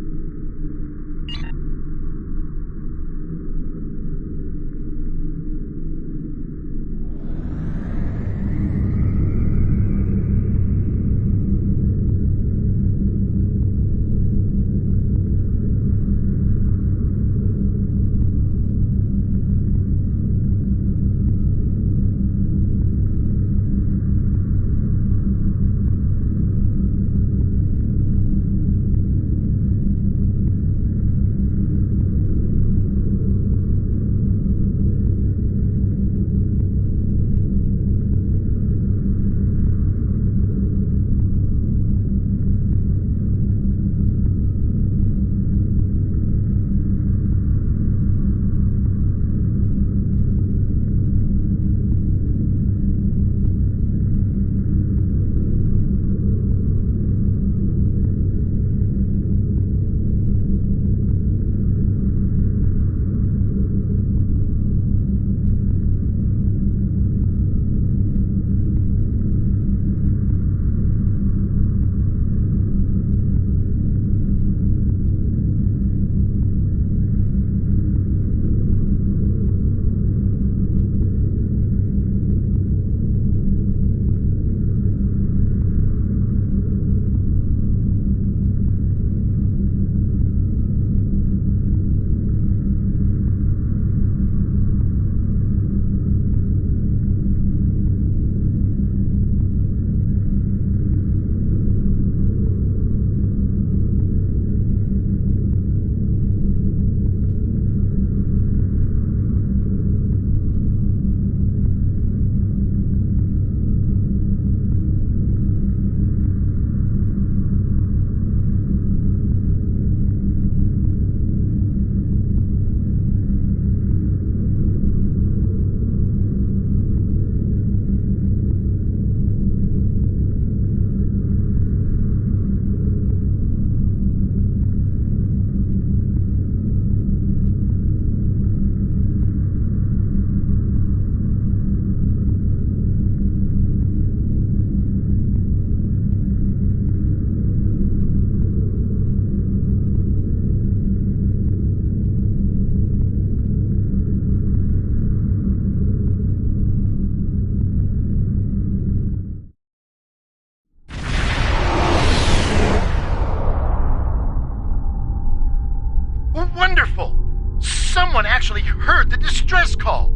Wonderful! Someone actually heard the distress call!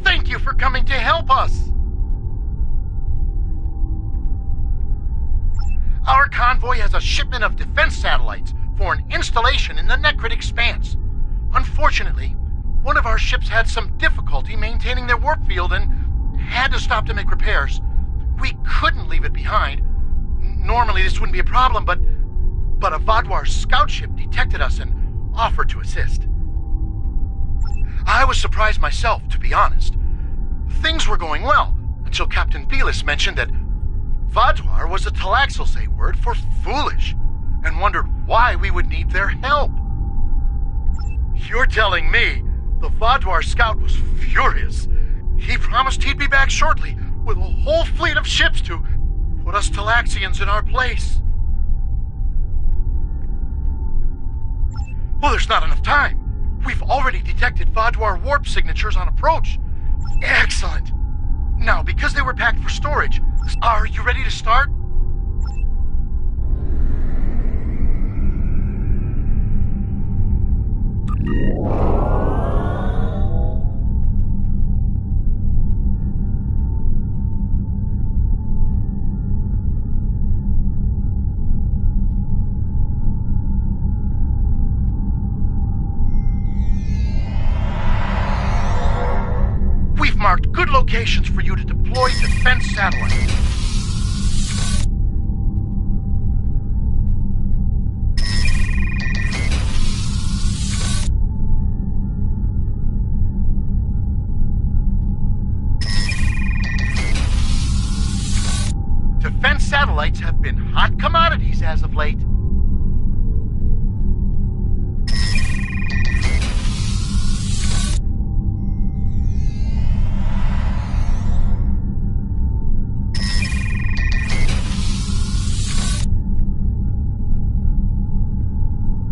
Thank you for coming to help us! Our convoy has a shipment of defense satellites for an installation in the Necrit Expanse. Unfortunately, one of our ships had some difficulty maintaining their warp field and had to stop to make repairs. We couldn't leave it behind. Normally this wouldn't be a problem, but a Vaadwaur scout ship detected us and offered to assist. I was surprised myself, to be honest. Things were going well until Captain Belis mentioned that Vaadwaur was a Talaxilse word for foolish, and wondered why we would need their help. You're telling me the Vaadwaur scout was furious. He promised he'd be back shortly with a whole fleet of ships to put us Talaxians in our place. Well, there's not enough time. We've already detected Vaadwaur warp signatures on approach. Excellent. Now, because they were packed for storage, are you ready to start? We've marked good locations for you to deploy defense satellites. Defense satellites have been hot commodities as of late.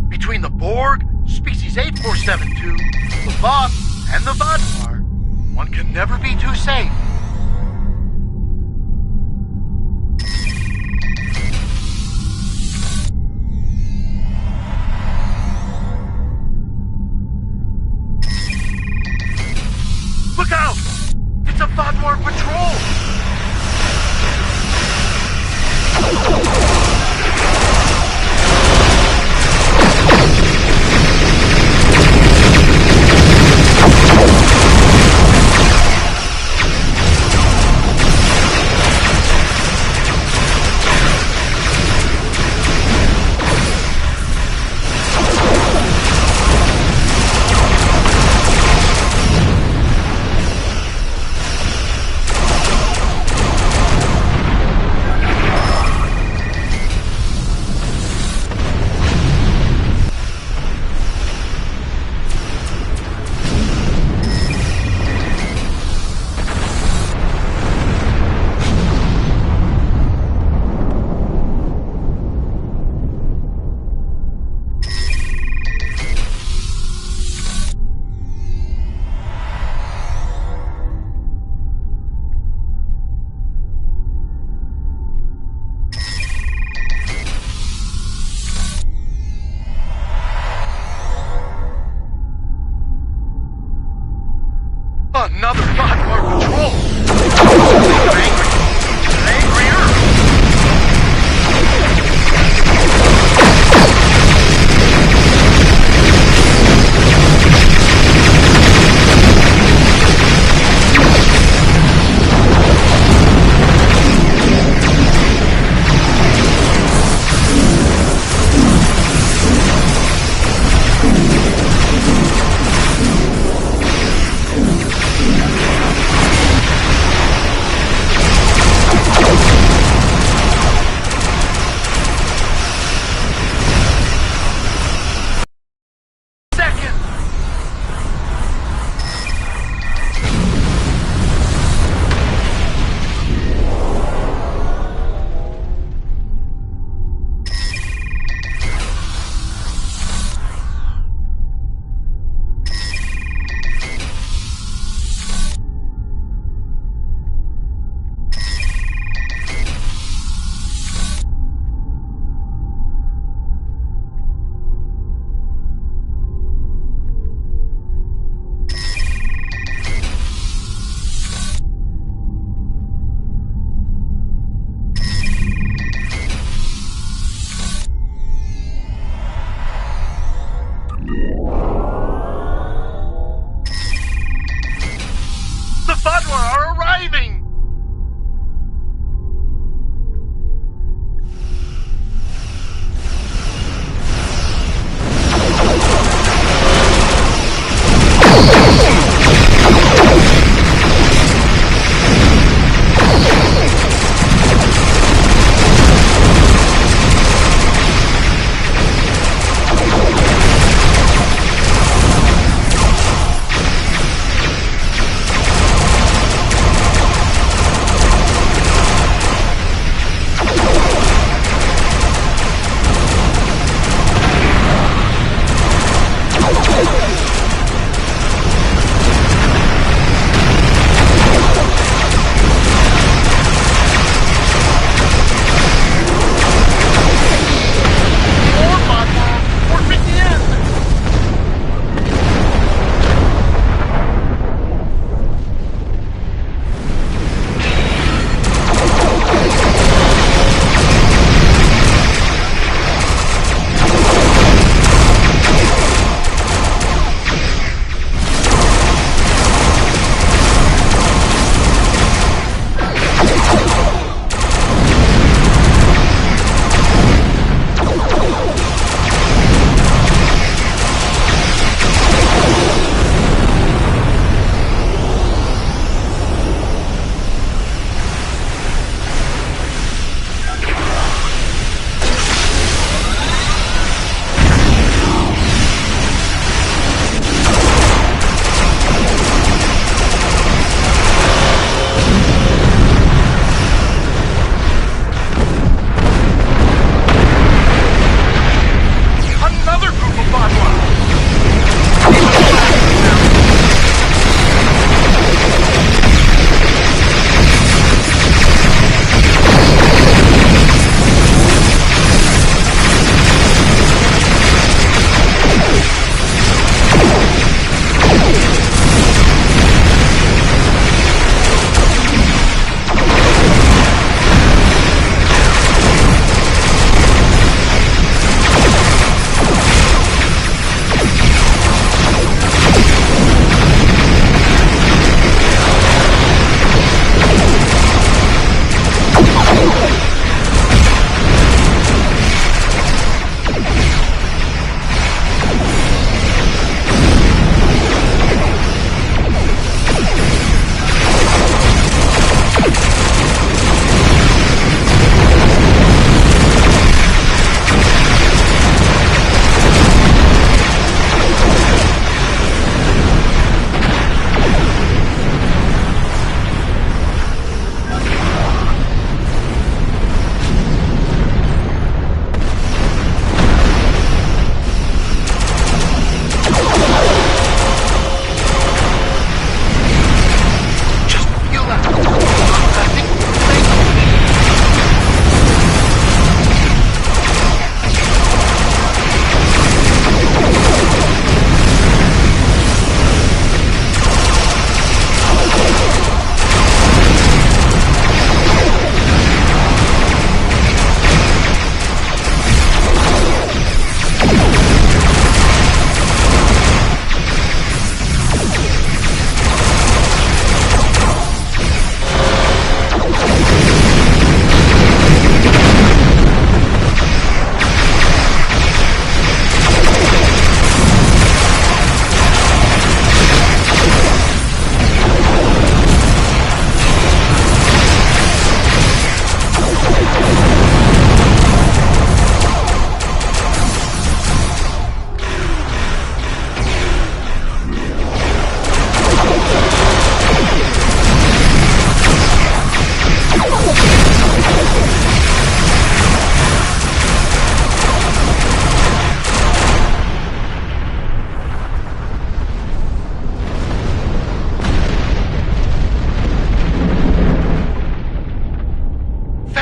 Between the Borg, Species 8472, the Voth, and the Vaadwaur, one can never be too safe. Look out! It's a Vaadwaur patrol!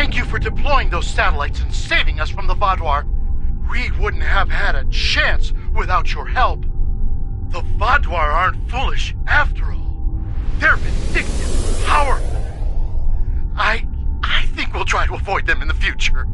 Thank you for deploying those satellites and saving us from the Vaadwaur. We wouldn't have had a chance without your help. The Vaadwaur aren't foolish, after all. They're vindictive, powerful. I think we'll try to avoid them in the future.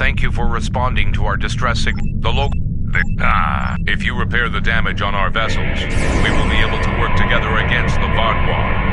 Thank you for responding to our distress signal. If you repair the damage on our vessels, we will be able to work together against the Vardwar.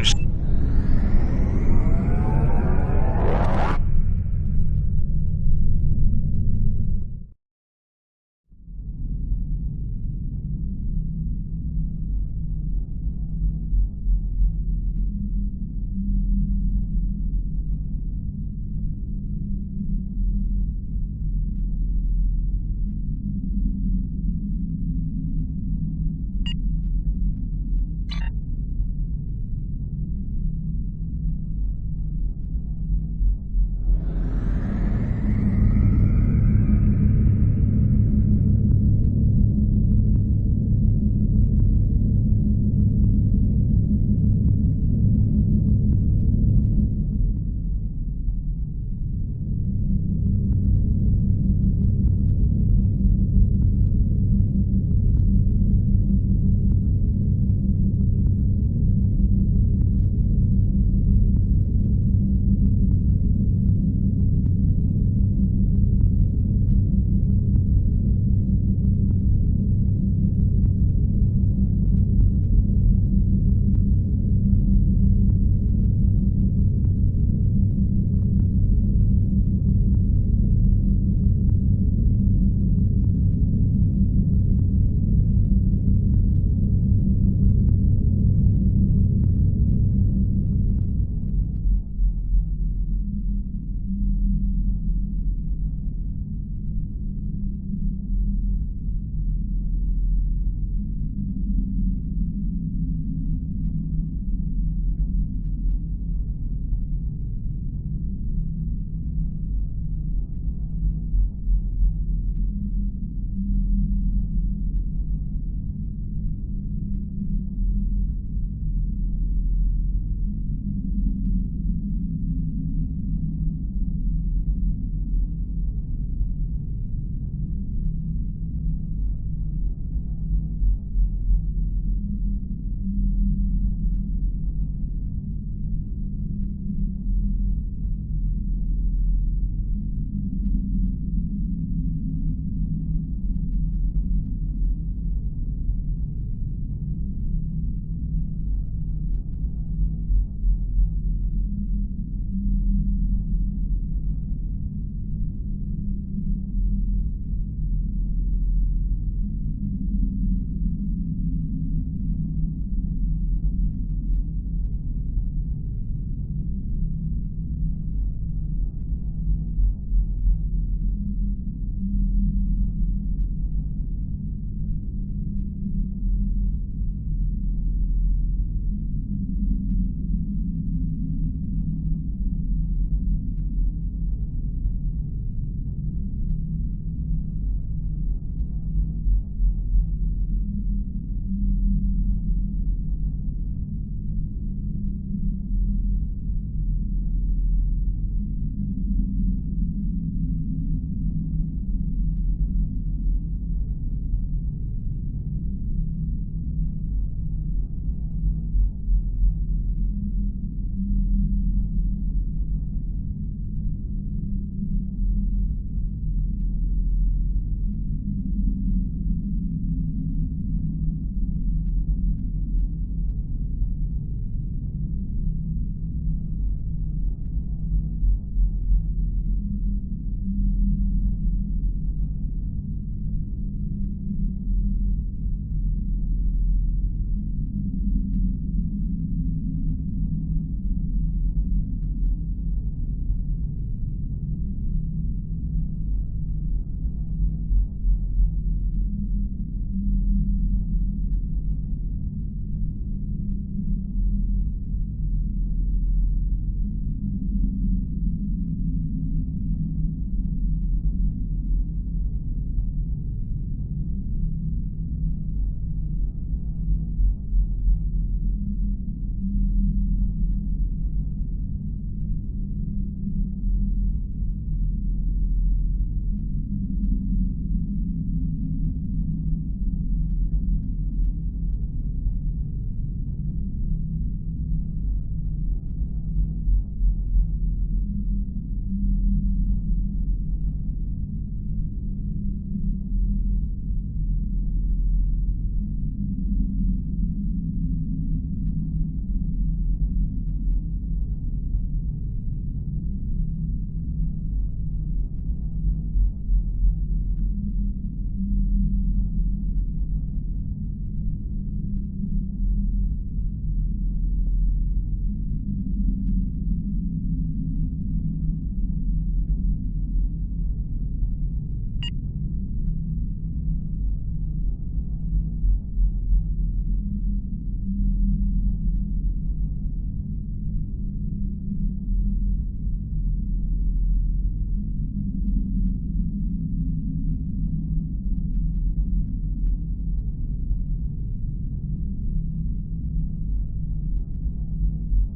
strange